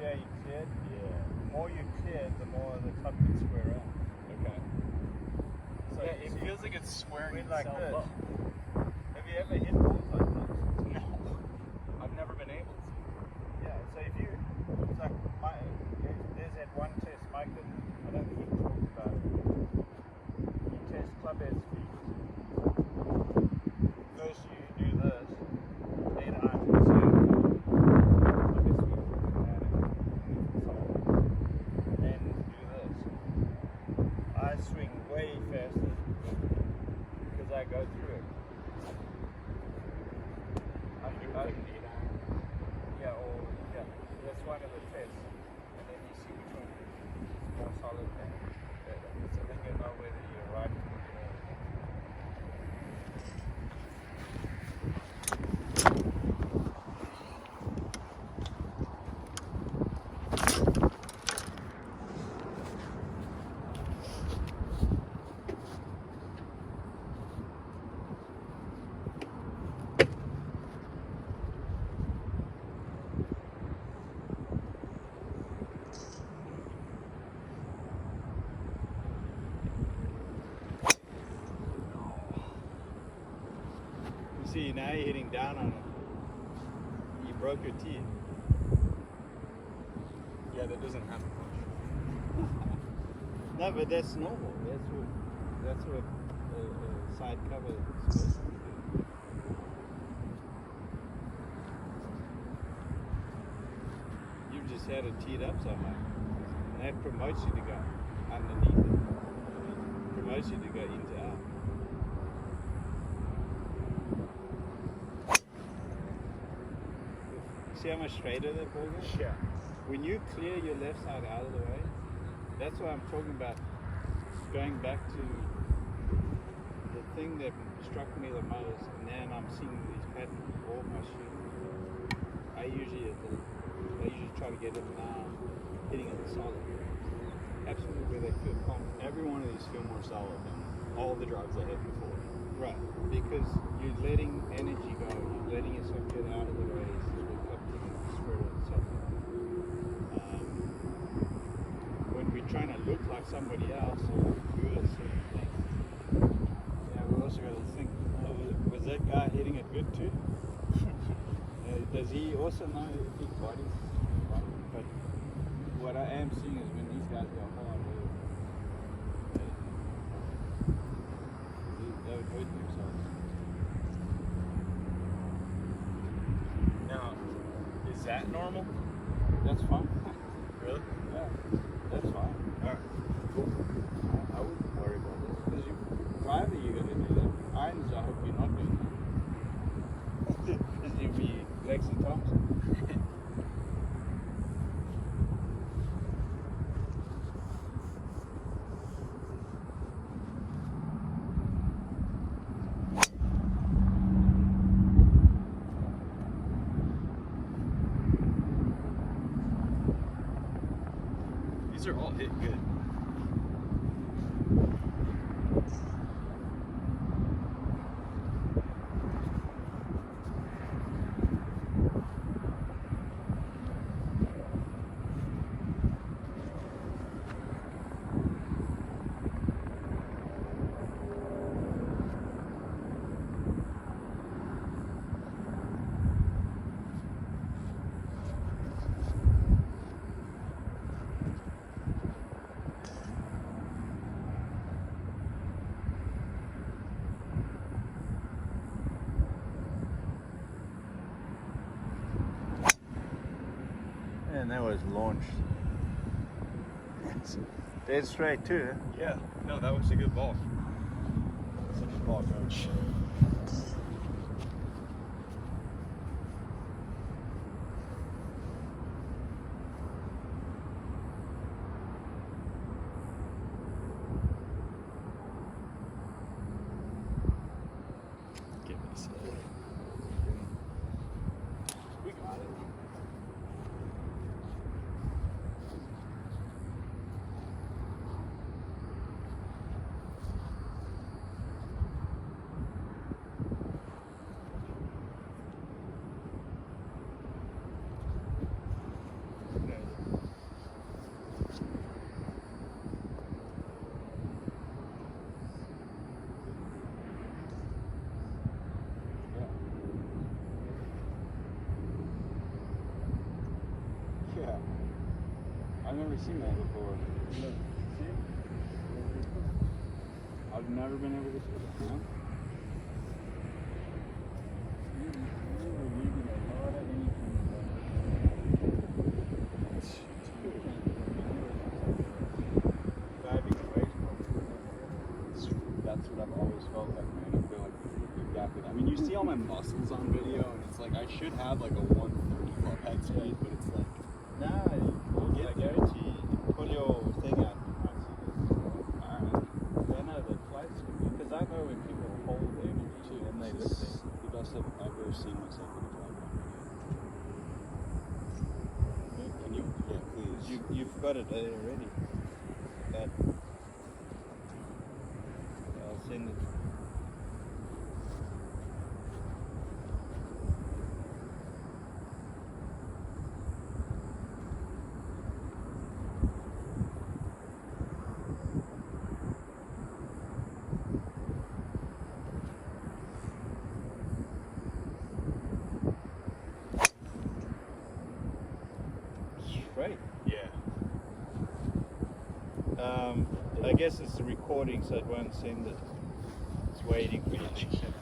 Yeah, you cleared. Yeah. The more you cleared, the more the top can square out. okay. So Yeah, it feels like it's squaring went like itself this. up. Have you ever hit balls like this? No, I've never been able to. Yeah. So if you, it's like there's that one test Mike did. I don't think he talked about it. You test club head speed. First you do this, then I'm saying club head speed, then do this. I swing way faster because I go through it. Yeah, that's one of the tests, and then you see which one is more solid than the other. So then you know whether you're right or wrong. You see, now you're hitting down on it. You broke your teeth. Yeah, that doesn't happen much. No, but that's normal. That's what side cover is supposed to do. You've just had it teed up somehow. And that promotes you to go underneath it. Promotes you to go into out. See how much straighter that ball goes? Yeah. When you clear your left side out of the way, that's what I'm talking about. Going back to the thing that struck me the most, and then I'm seeing these patterns all my shooting. I usually try to get them now, hitting it solid. Absolutely where they feel confident. Every one of these feel more solid than all the drives I hit before. Right, because you're letting energy go, you're letting yourself get out of the way, so the cup doesn't spread itself out. When we're trying to look like somebody else or do a certain thing, yeah, we also got to think, was that guy hitting it good too? Does he also know big bodies? But what I am seeing is when these guys go hard, they would hurt themselves. Now, is that normal? That's fine. Really? Yeah, that's fine. All These are all hit good. And that was launched. It's dead straight too. Yeah, no, that was a good ball. Such a ball coach. Give this away. We got it. Yeah. I've never seen that before. I've never been able to see it, huh? That's what I've always felt like, man. I feel like exactly that. I mean, you see all my muscles on video, and it's like I should have like a 130 club head speed, but it's like, Nah, I guarantee you pull your thing out. You might see this. alright. I know the flights, because I know when people hold energy too, and they This listen. is the best I've ever seen myself in a flight. Can you? Yeah, please. You've got it there already. That. I'll send it. Right. Yeah. I guess it's the recording, so it won't send it. It's waiting for you to check.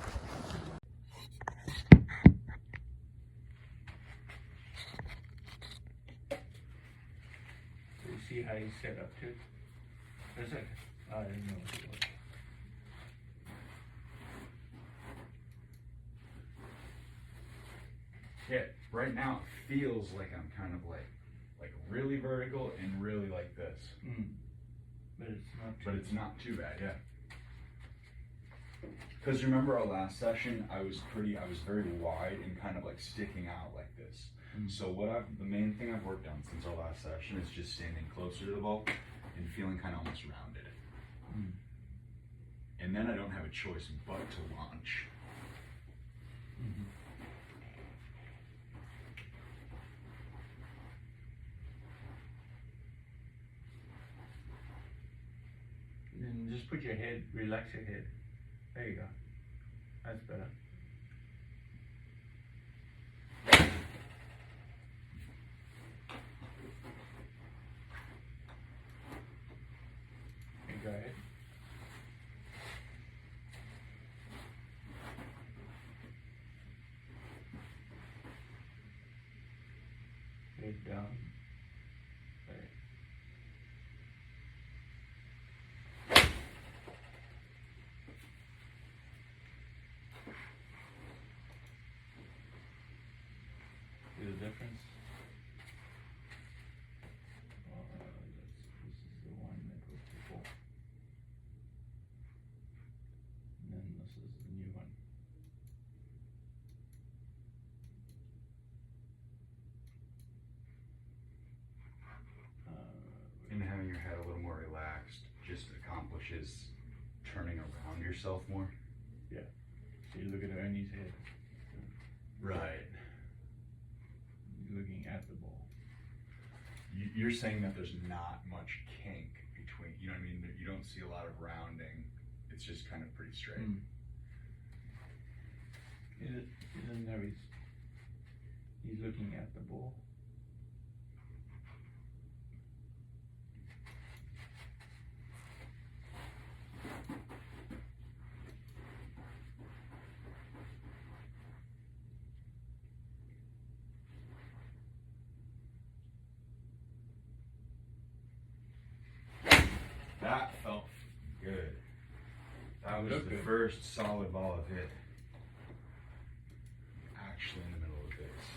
You see how he's set up too? Is it? I didn't know it was. Yeah, right now it feels like I'm kind of like really vertical and really like this. But it's not. But it's not too bad, yeah. Because remember our last session, I was very wide and kind of like sticking out like this. So the main thing I've worked on since our last session is just standing closer to the ball and feeling kind of almost rounded. And then I don't have a choice but to launch. Then just put your head, relax your head. There you go. That's better. Okay, go ahead. Head down. There. See the difference? This is the one that was before. And then this is the new one. which is turning around yourself more. So you look at Ernie's head, Right. you're looking at the ball. You're saying that there's not much kink between, you know what I mean? You don't see a lot of rounding. It's just kind of pretty straight. He doesn't know he's looking at the ball. That felt good. That was Looked the good. first solid ball I've hit. Actually in the middle of the base.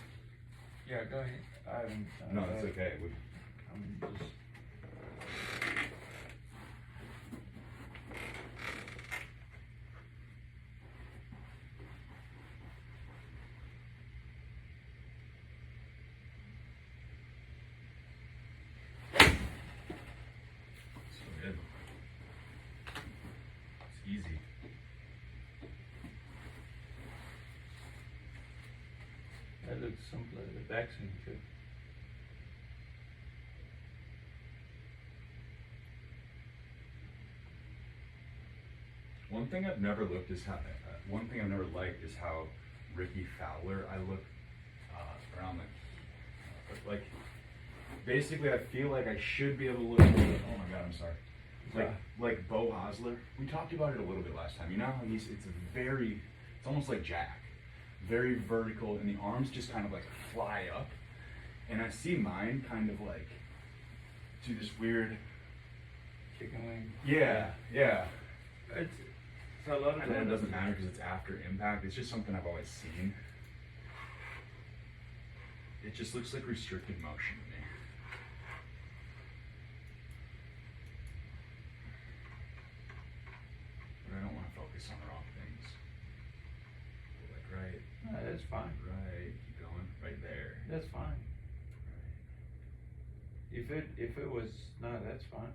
Yeah, go ahead. I haven't. No, it's okay. I'm just. So good. It's easy. That looks simpler. The backswing too. One thing I've never looked is how. One thing I've never liked is how Ricky Fowler I look around like. Basically, I feel like I should be able to look. Oh my god, I'm sorry. Like Bo Hosler. We talked about it a little bit last time. You know how it's almost like Jack, very vertical, and the arms just kind of like fly up, and I see mine kind of like do this weird. Chicken wing. Yeah. It's a lot of And then it doesn't matter because it's after impact. It's just something I've always seen. It just looks like restricted motion to me. But I don't want to focus on the wrong things. Like right, No, that's fine. right, keep going, right there. That's fine. Right. If it was no, that's fine.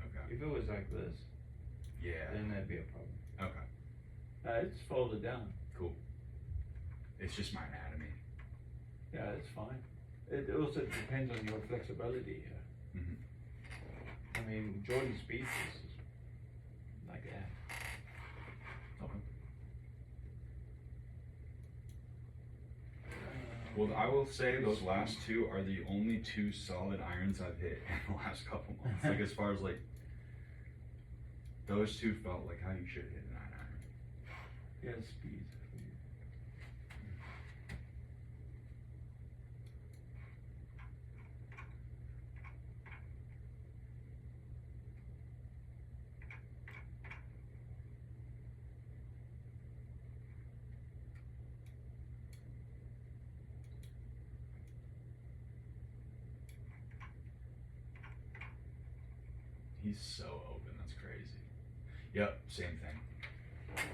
Okay. If it was like this, Yeah. then that'd be a problem. Okay. It's folded down. Cool. It's just my anatomy. Yeah, it's fine. It also depends on your flexibility here. Mm-hmm. I mean, Jordan Spieth is like that. Okay. Well, I will say those last two are the only two solid irons I've hit in the last couple months. Like as far as like, those two felt like how you should hit a 9-iron. Yeah, speed. He's so open, that's crazy. Yep, same thing.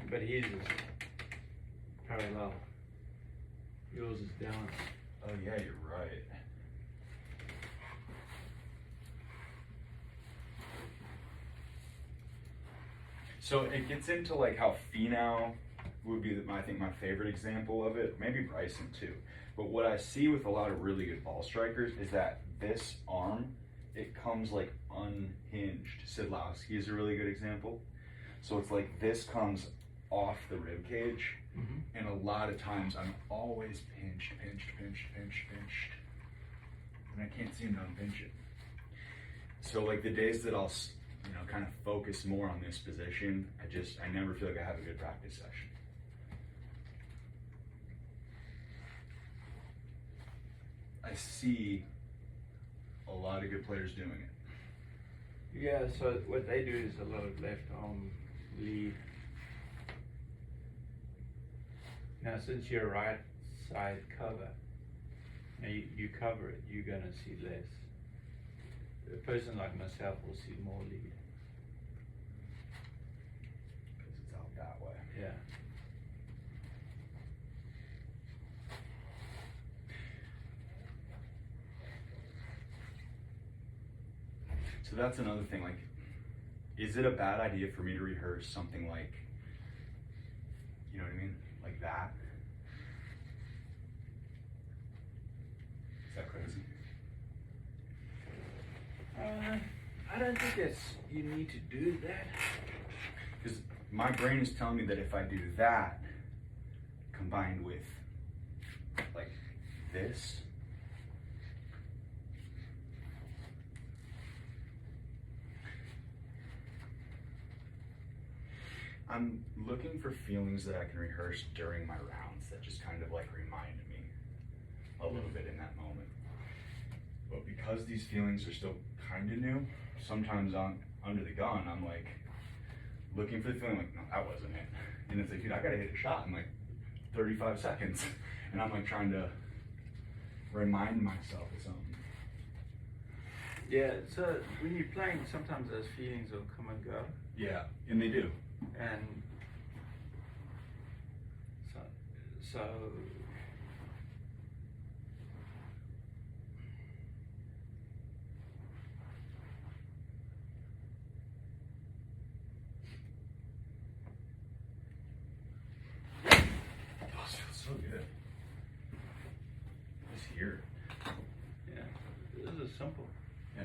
But his is parallel. Yours is down. Oh yeah, you're right. So it gets into like how Finau would be, I think, my favorite example of it. Maybe Bryson too. But what I see with a lot of really good ball strikers is that this arm, it comes like unhinged. Sidlowski is a really good example. So it's like this comes off the rib cage, and a lot of times I'm always pinched, and I can't seem to unpinch it. So like the days that I'll, kind of focus more on this position, I never feel like I have a good practice session. I see a lot of good players doing it. Yeah, so what they do is a lot of left arm lead. Now, since you're right side cover, you cover it, you're gonna see less. A person like myself will see more lead. Because it's out that way. Yeah. So that's another thing, like, is it a bad idea for me to rehearse something like, you know what I mean? Like that? Is that crazy? I don't think you need to do that. Because my brain is telling me that if I do that, combined with like this, I'm looking for feelings that I can rehearse during my rounds that just kind of like remind me a little bit in that moment. But because these feelings are still kind of new, sometimes under the gun, I'm like looking for the feeling, like, no, that wasn't it. And it's like, dude, I gotta hit a shot in like 35 seconds. And I'm like trying to remind myself of something. Yeah, so when you're playing, sometimes those feelings will come and go. Yeah, and they do. And so Oh, it feels so good. Just here. yeah, this is simple. Yeah.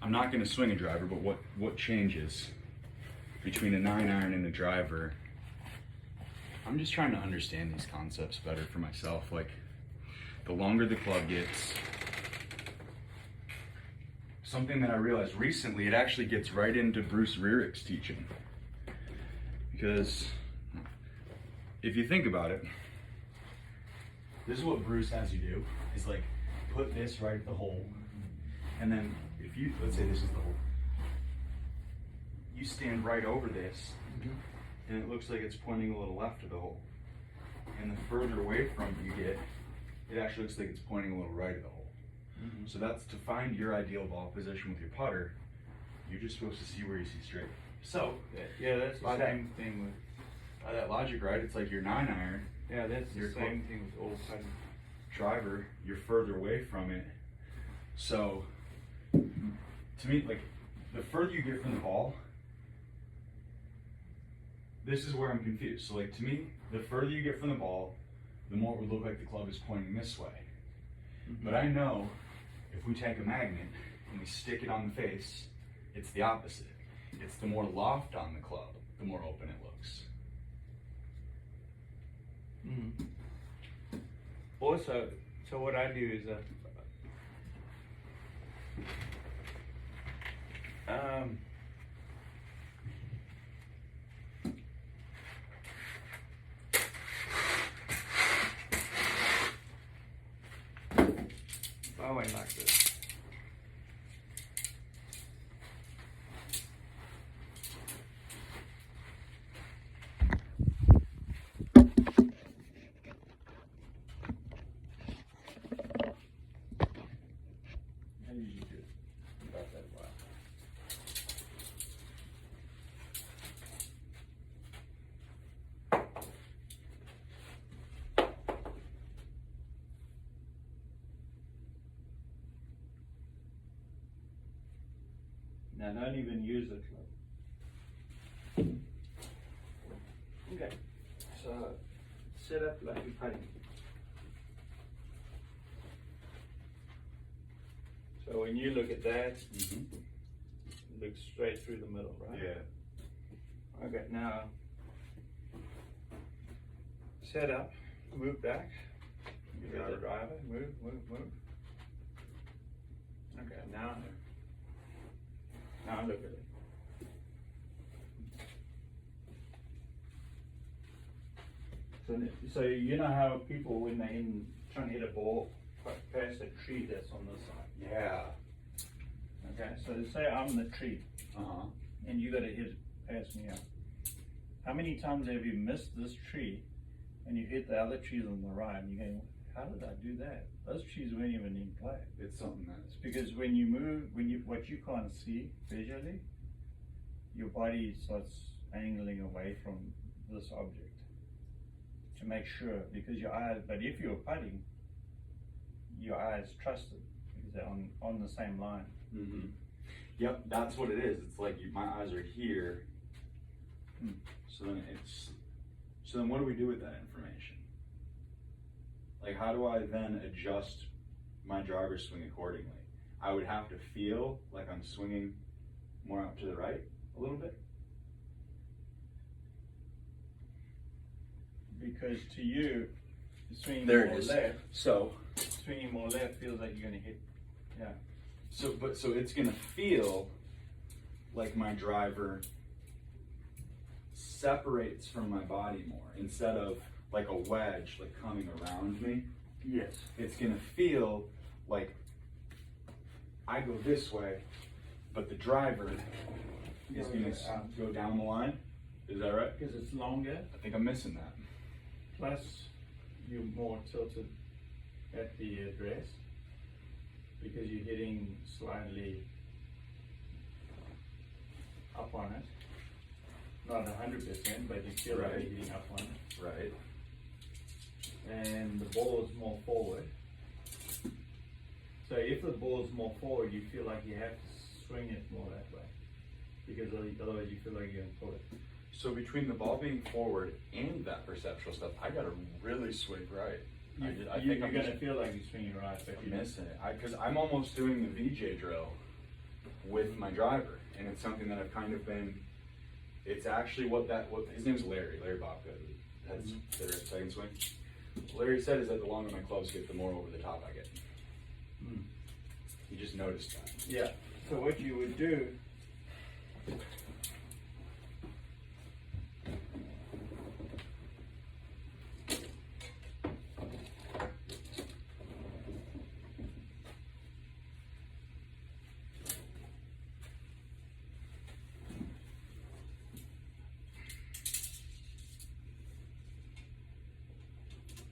I'm not going to swing a driver, but what changes between a 9-iron and a driver? I'm just trying to understand these concepts better for myself. Like, the longer the club gets, something that I realized recently, it actually gets right into Bruce Rearick's teaching. Because if you think about it, this is what Bruce has you do, is like put this right at the hole. And then if you, let's say this is the hole, you stand right over this, and it looks like it's pointing a little left of the hole. And the further away from it you get, it actually looks like it's pointing a little right of the hole. So that's to find your ideal ball position with your putter, you're just supposed to see where you see straight. So, Yeah, that's the By that- same thing with. by that logic, right, it's like your 9-iron, Yeah, that's the Your same thing with all putting. driver, you're further away from it. So, to me, like, the further you get from the ball, this is where I'm confused. So, like, to me, the further you get from the ball, the more it would look like the club is pointing this way. But I know if we take a magnet and we stick it on the face, it's the opposite. It's the more loft on the club, the more open it looks. Also, so what I do is I went like this. I usually do about that way. Now don't even use the club. Okay, so set up like you're putting. So when you look at that, look straight through the middle, right? Yeah. Okay, now set up, move back. You got the driver, move. Okay, now look at it. So you know how people, when they're trying to hit a ball past a tree that's on this side. Yeah. Okay, so say I'm the tree Uh-huh. and you gotta hit it past me up. How many times have you missed this tree and you hit the other trees on the right and you go, how did I do that? Those trees weren't even in play. It's something that's, It's because when you move, what you can't see visually, your body starts angling away from this object to make sure, because your eyes, but if you're putting, your eyes trust it because they're on the same line. Yep, that's what it is. It's like my eyes are here. Hmm. So then what do we do with that information? Like, how do I then adjust my driver swing accordingly? I would have to feel like I'm swinging more out to the right a little bit. Because to you, swinging There more it is. left, So swinging more left feels like you're gonna hit. Yeah. so it's gonna feel like my driver separates from my body more instead of like a wedge like coming around me. Yes. It's gonna feel like I go this way, but the driver is gonna go down the line. Is that right? Because it's longer, I think I'm missing that. plus you're more tilted at the address because you're hitting slightly up on it. Not 100%, but you feel like Right. you're hitting up on it. Right. And the ball is more forward. So if the ball is more forward, you feel like you have to swing it more that way. Because otherwise you feel like you're going to pull it. So between the ball being forward and that perceptual stuff, I gotta really swing right. I think You're I'm going to feel like you're swinging right, but I'm missing it. Because I'm almost doing the VJ drill with my driver, and it's something that I've kind of been. It's actually what his name's Larry Bobka, the head hitter at second swing. Larry said is that the longer my clubs get, the more over the top I get. He just noticed that. Yeah. So what you would do.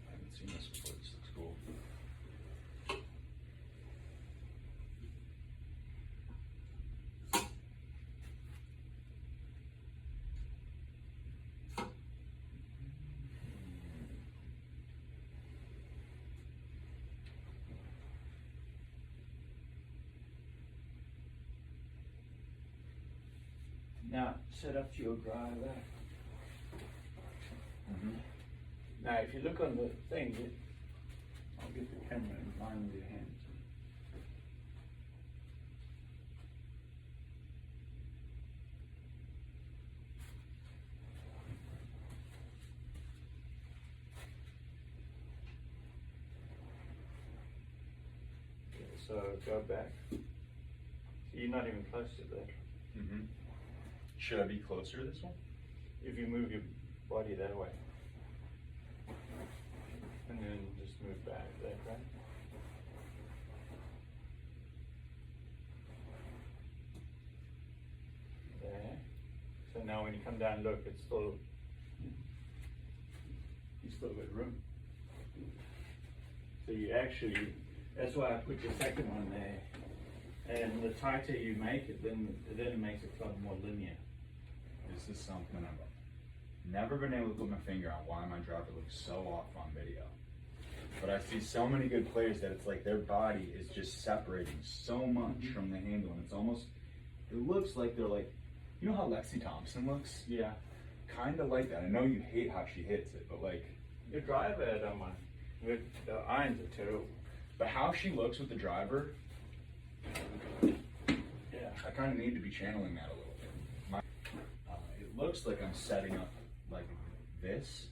I haven't seen this before. This looks cool. Now set up to your driver. Mm-hmm. Now if you look on the thing, I'll get the camera in line with your hands. Okay, so go back. So you're not even close to that. Mm-hmm. Should I be closer to this one? If you move your body that way. And then just move back that way. There. So now when you come down, look, it's still, you still got room. So you actually, that's why I put the second one there. And the tighter you make it, then it makes it club more linear. This is something I've never been able to put my finger on why my driver looks so off on video. But I see so many good players that it's like their body is just separating so much from the handle, and it's almost, it looks like they're like, you know how Lexi Thompson looks? Yeah. Kind of like that. I know you hate how she hits it, but like, Your driver, I don't mind. The irons are terrible. but how she looks with the driver, Yeah. I kind of need to be channeling that a little bit. It looks like I'm setting up like this,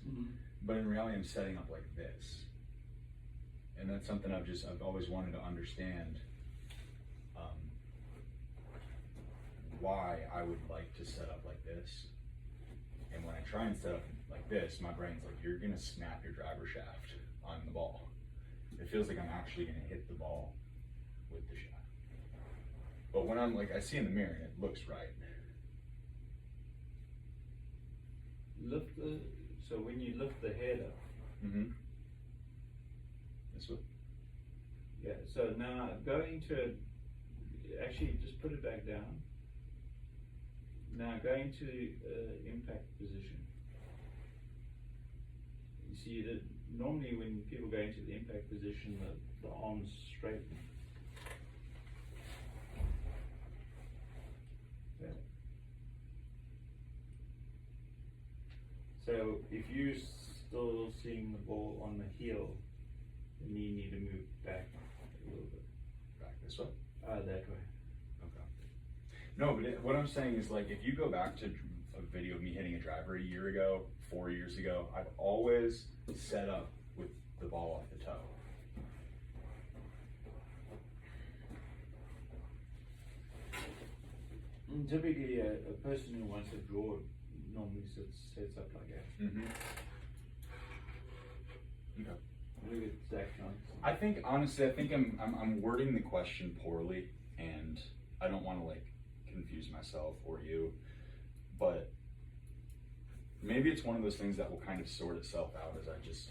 but in reality I'm setting up like this. And that's something I've always wanted to understand why I would like to set up like this. And when I try and set up like this, my brain's like, you're gonna snap your driver shaft on the ball. It feels like I'm actually gonna hit the ball with the shaft. But when I'm like, I see in the mirror and it looks right. So when you lift the head up, Mm-hmm. This way? yeah, so now go into, actually just put it back down. Now go into impact position. You see that normally when people go into the impact position, the arms straighten. So if you're still seeing the ball on the heel, then you need to move back a little bit. Back this way. That way. Okay. No, but what I'm saying is, like, if you go back to a video of me hitting a driver a year ago, 4 years ago, I've always set up with the ball off the toe. Typically, a person who wants to draw normally sets up like that. Mm-hmm. Okay. Look at Zach Johnson. I think, honestly, I'm wording the question poorly, and I don't want to, like, confuse myself or you, but maybe it's one of those things that will kind of sort itself out as I just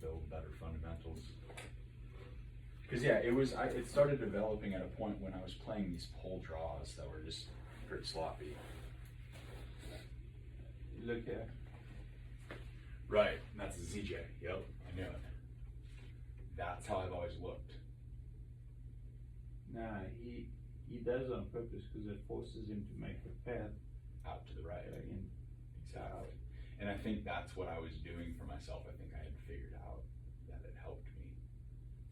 build better fundamentals. Because yeah, it started developing at a point when I was playing these pull draws that were just pretty sloppy. Look here. Right, and that's a ZJ. Yep, I knew it. That's how I've always looked. Nah, he does on purpose because it forces him to make the path Out to the right. in. Exactly. And I think that's what I was doing for myself. I think I had figured out that it helped me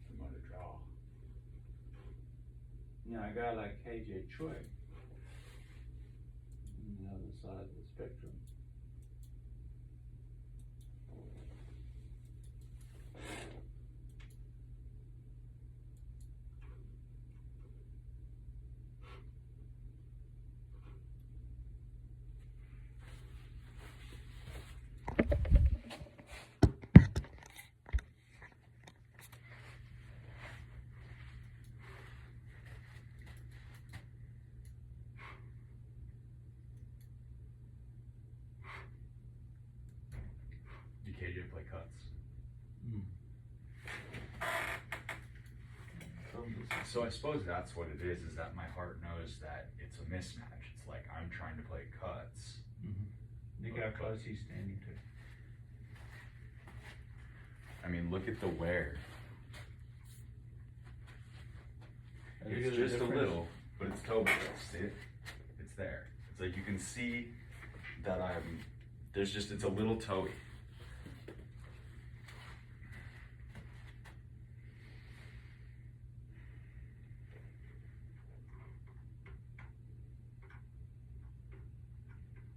promote a draw. You know, a guy like KJ Choi on the other side of the spectrum. Do KJ play cuts? So I suppose that's what it is that my heart knows that it's a mismatch. It's like I'm trying to play cuts. Look how close he's standing to. I mean, look at the wear. Look at It's the just a difference. little, but it's toe balls. See it? It's there. It's like you can see that it's a little toey.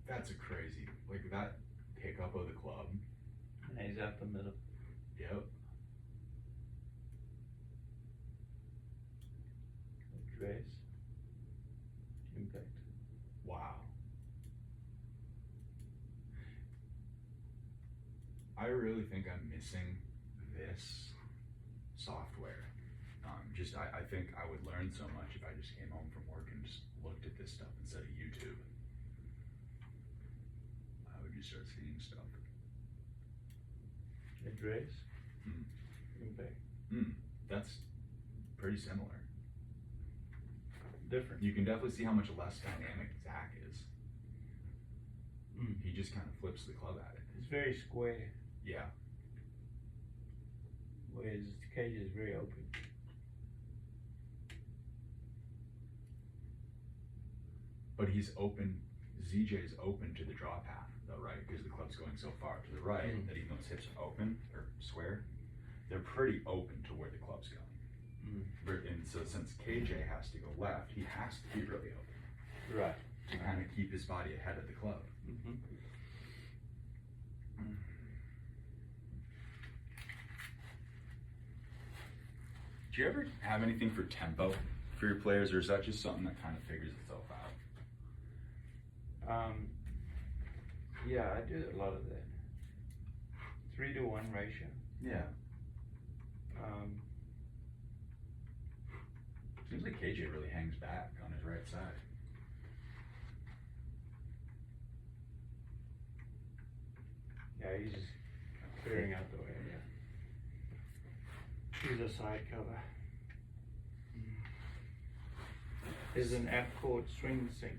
That's a crazy, like that pickup of the club. And he's out the middle. Yep. Trace. Impact. Wow. I really think I'm missing this software. I think I would learn so much if I just came home from work and just looked at this stuff instead of YouTube. I would just start seeing stuff. Address. Mm. Impact. That's pretty similar. Different. You can definitely see how much less dynamic Zach is. He just kind of flips the club at it. It's very square, Yeah. whereas Cage is very open. But he's open, ZJ's open to the draw path though, right? Because the club's going so far to the right that even though his hips are open or square, they're pretty open to where the club's going. And so since KJ has to go left, he has to be really open Right. to kind of keep his body ahead of the club. Do you ever have anything for tempo for your players, or is that just something that kind of figures itself out? Yeah, I do a lot of that. 3-to-1 ratio. Yeah. Seems like KJ really hangs back on his right side. Yeah, he's just clearing out the way. Yeah. He's a side cover. There's an app called Swing Sync.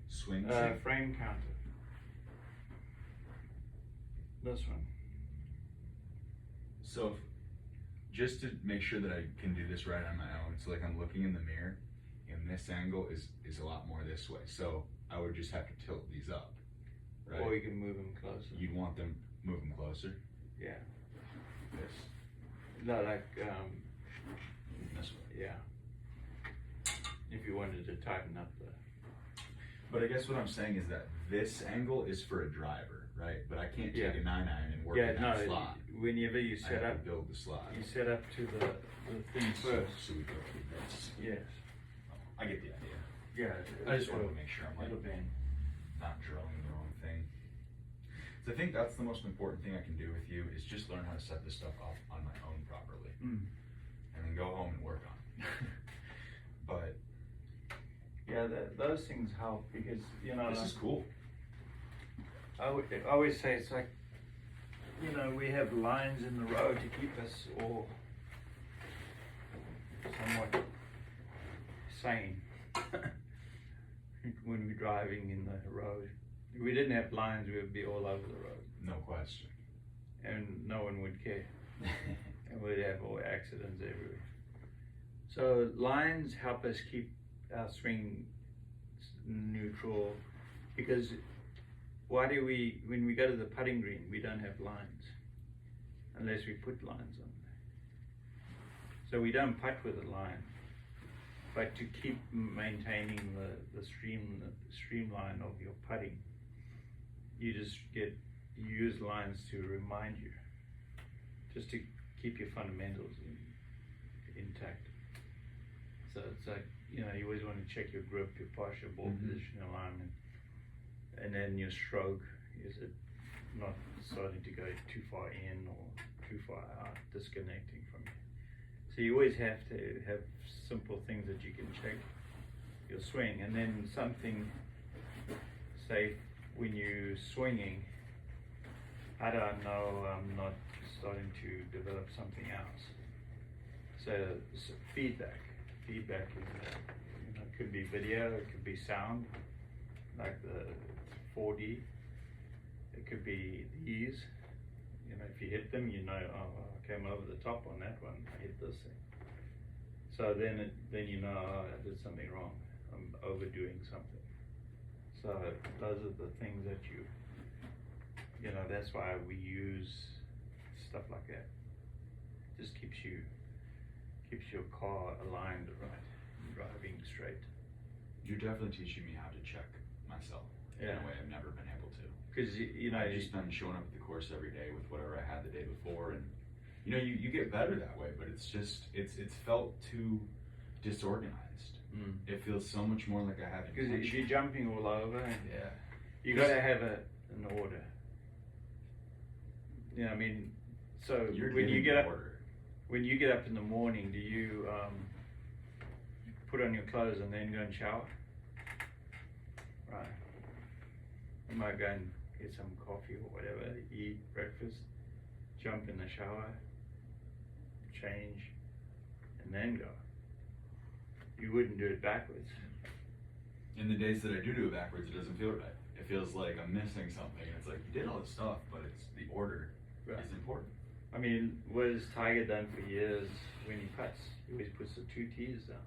Swing. Frame counter. This one. So, just to make sure that I can do this right on my own, so like I'm looking in the mirror, and this angle is a lot more this way. So I would just have to tilt these up, right? Or you can move them closer. You'd want them move them closer. Yeah. This. No, like, This way. yeah. If you wanted to tighten up the. But I guess what I'm saying is that this angle is for a driver, right? But I can't take Yeah. a 9-iron and work Yeah, in no, that slot. whenever you I set have up, to build the slot. you set up to the thing first. So we go through this. Yes. I get the idea. Yeah. I just wanted to make sure I'm It'll like bend. not drilling the wrong thing. So I think that's the most important thing I can do with you is just learn how to set this stuff up on my own properly, Mm. and then go home and work on it. But Yeah, those things help because, you know, this like, is cool. I always say it's like, you know, we have lines in the road to keep us all somewhat sane when we're driving in the road. If we didn't have lines, we would be all over the road No question. and no one would care. And we'd have all accidents everywhere. So lines help us keep our swing neutral because when we go to the putting green, we don't have lines unless we put lines on there. So we don't putt with a line, but to keep maintaining the streamline of your putting, you use lines to remind you, just to keep your fundamentals intact. So it's like, you know, you always want to check your grip, your posture, ball position, alignment, and then your stroke. Is it not starting to go too far in or too far out, disconnecting from you? So you always have to have simple things that you can check your swing, and then something, say when you're swinging, I don't know, I'm not starting to develop something else. So feedback is, you know, it could be video, it could be sound, like the 4D. It could be these, you know, if you hit them, you know, oh, I came over the top on that one, I hit this thing. So then you know, oh, I did something wrong, I'm overdoing something. So those are the things that you know, that's why we use stuff like that. Just keeps your car aligned right, driving straight. You're definitely teaching me how to check myself in a way I've never been able to. Because you know, I've just been showing up at the course every day with whatever I had the day before, and you know, you get better that way. But it's just it's felt too disorganized. It feels so much more like I haven't. Because if you're jumping all over, yeah, you got to have an order. You know, I mean, so when you get up, when you get up in the morning, do you put on your clothes and then go and shower? Right. You might go and get some coffee or whatever, eat breakfast, jump in the shower, change, and then go. You wouldn't do it backwards. In the days that I do it backwards, it doesn't feel right. It feels like I'm missing something, and it's like you did all this stuff, but it's the order is important. I mean, what has Tiger done for years when he putts? He always puts the 2 tees down.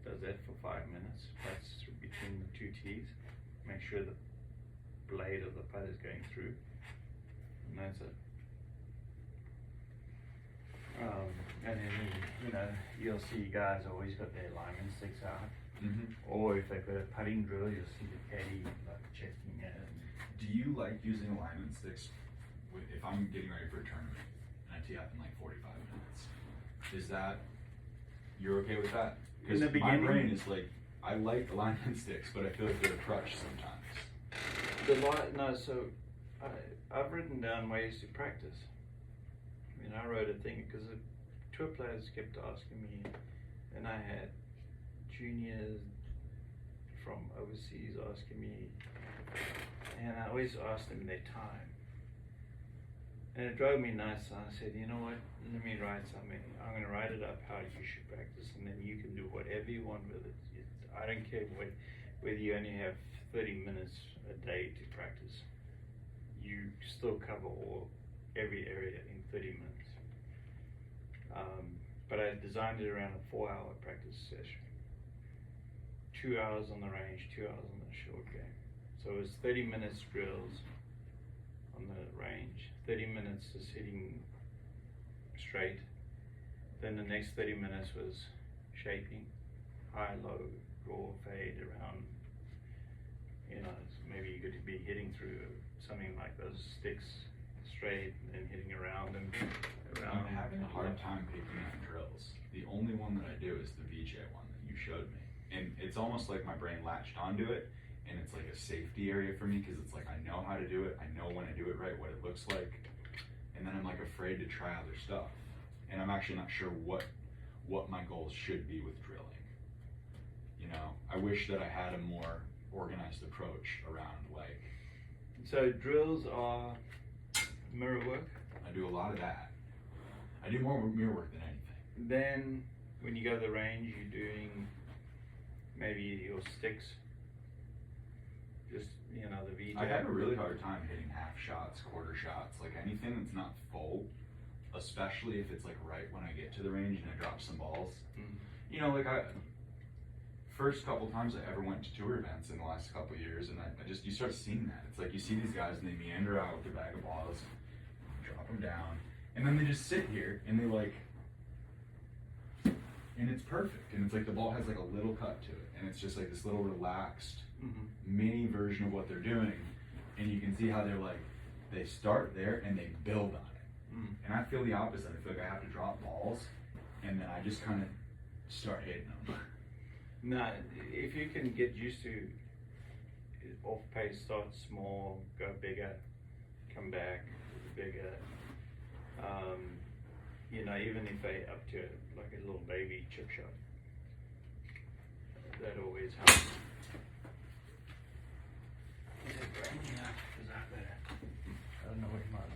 Does that for 5 minutes, putts between the 2 tees, make sure the blade of the putt is going through, and that's it. And then, you know, you'll see guys always got their alignment sticks out. Or if they've got a putting drill, you'll see the caddy like checking it. Do you like using alignment sticks if I'm getting ready for a tournament and I tee up in like 45 minutes? Is that, you're okay with that? Because In the my beginning, brain is like, I like alignment sticks, but I feel like they're a crutch sometimes. So I've written down ways to practice. I mean, I wrote a thing because the tour players kept asking me, and I had juniors from overseas asking me, and I always asked them their time. And it drove me nuts, and I said, you know what, let me write something. I'm going to write it up how you should practice, and then you can do whatever you want with it. I don't care whether you only have 30 minutes a day to practice. You still cover every area in 30 minutes. But I designed it around a 4-hour practice session. 2 hours on the range, 2 hours on the short game. So So it was 30 minutes drills on the range, 30 minutes just hitting straight. Then the next 30 minutes was shaping, high, low, draw, fade around. You know, maybe you could be hitting through something like those sticks straight and then hitting around and around. I'm having a hard time picking out drills. The only one that I do is the VJ one that you showed me. And it's almost like my brain latched onto it, and it's like a safety area for me, because it's like I know how to do it, I know when I do it right, what it looks like, and then I'm like afraid to try other stuff. And I'm actually not sure what my goals should be with drilling. You know, I wish that I had a more organized approach around, like. So drills are mirror work. I do a lot of that. I do more mirror work than anything. Then when you go to the range, you're doing maybe your sticks. Just, you know, the VJ. I have a really hard time hitting half shots, quarter shots, like anything that's not full, especially if it's like right when I get to the range and I drop some balls. Mm. You know, like first couple times I ever went to tour events in the last couple of years, and I just, you start seeing that. It's like you see these guys and they meander out with their bag of balls, drop them down, and then they just sit here and they like, and it's perfect. And it's like the ball has like a little cut to it, and it's just like this little relaxed mini version of what they're doing. And you can see how they're like, they start there and they build on it. And I feel the opposite. I feel like I have to drop balls and then I just kind of start hitting them. Now, if you can get used to off pace, start small, go bigger, come back bigger. You know, even if they up to like a little baby chip shot, that always helps. Is it raining out? Is that better? I don't know what my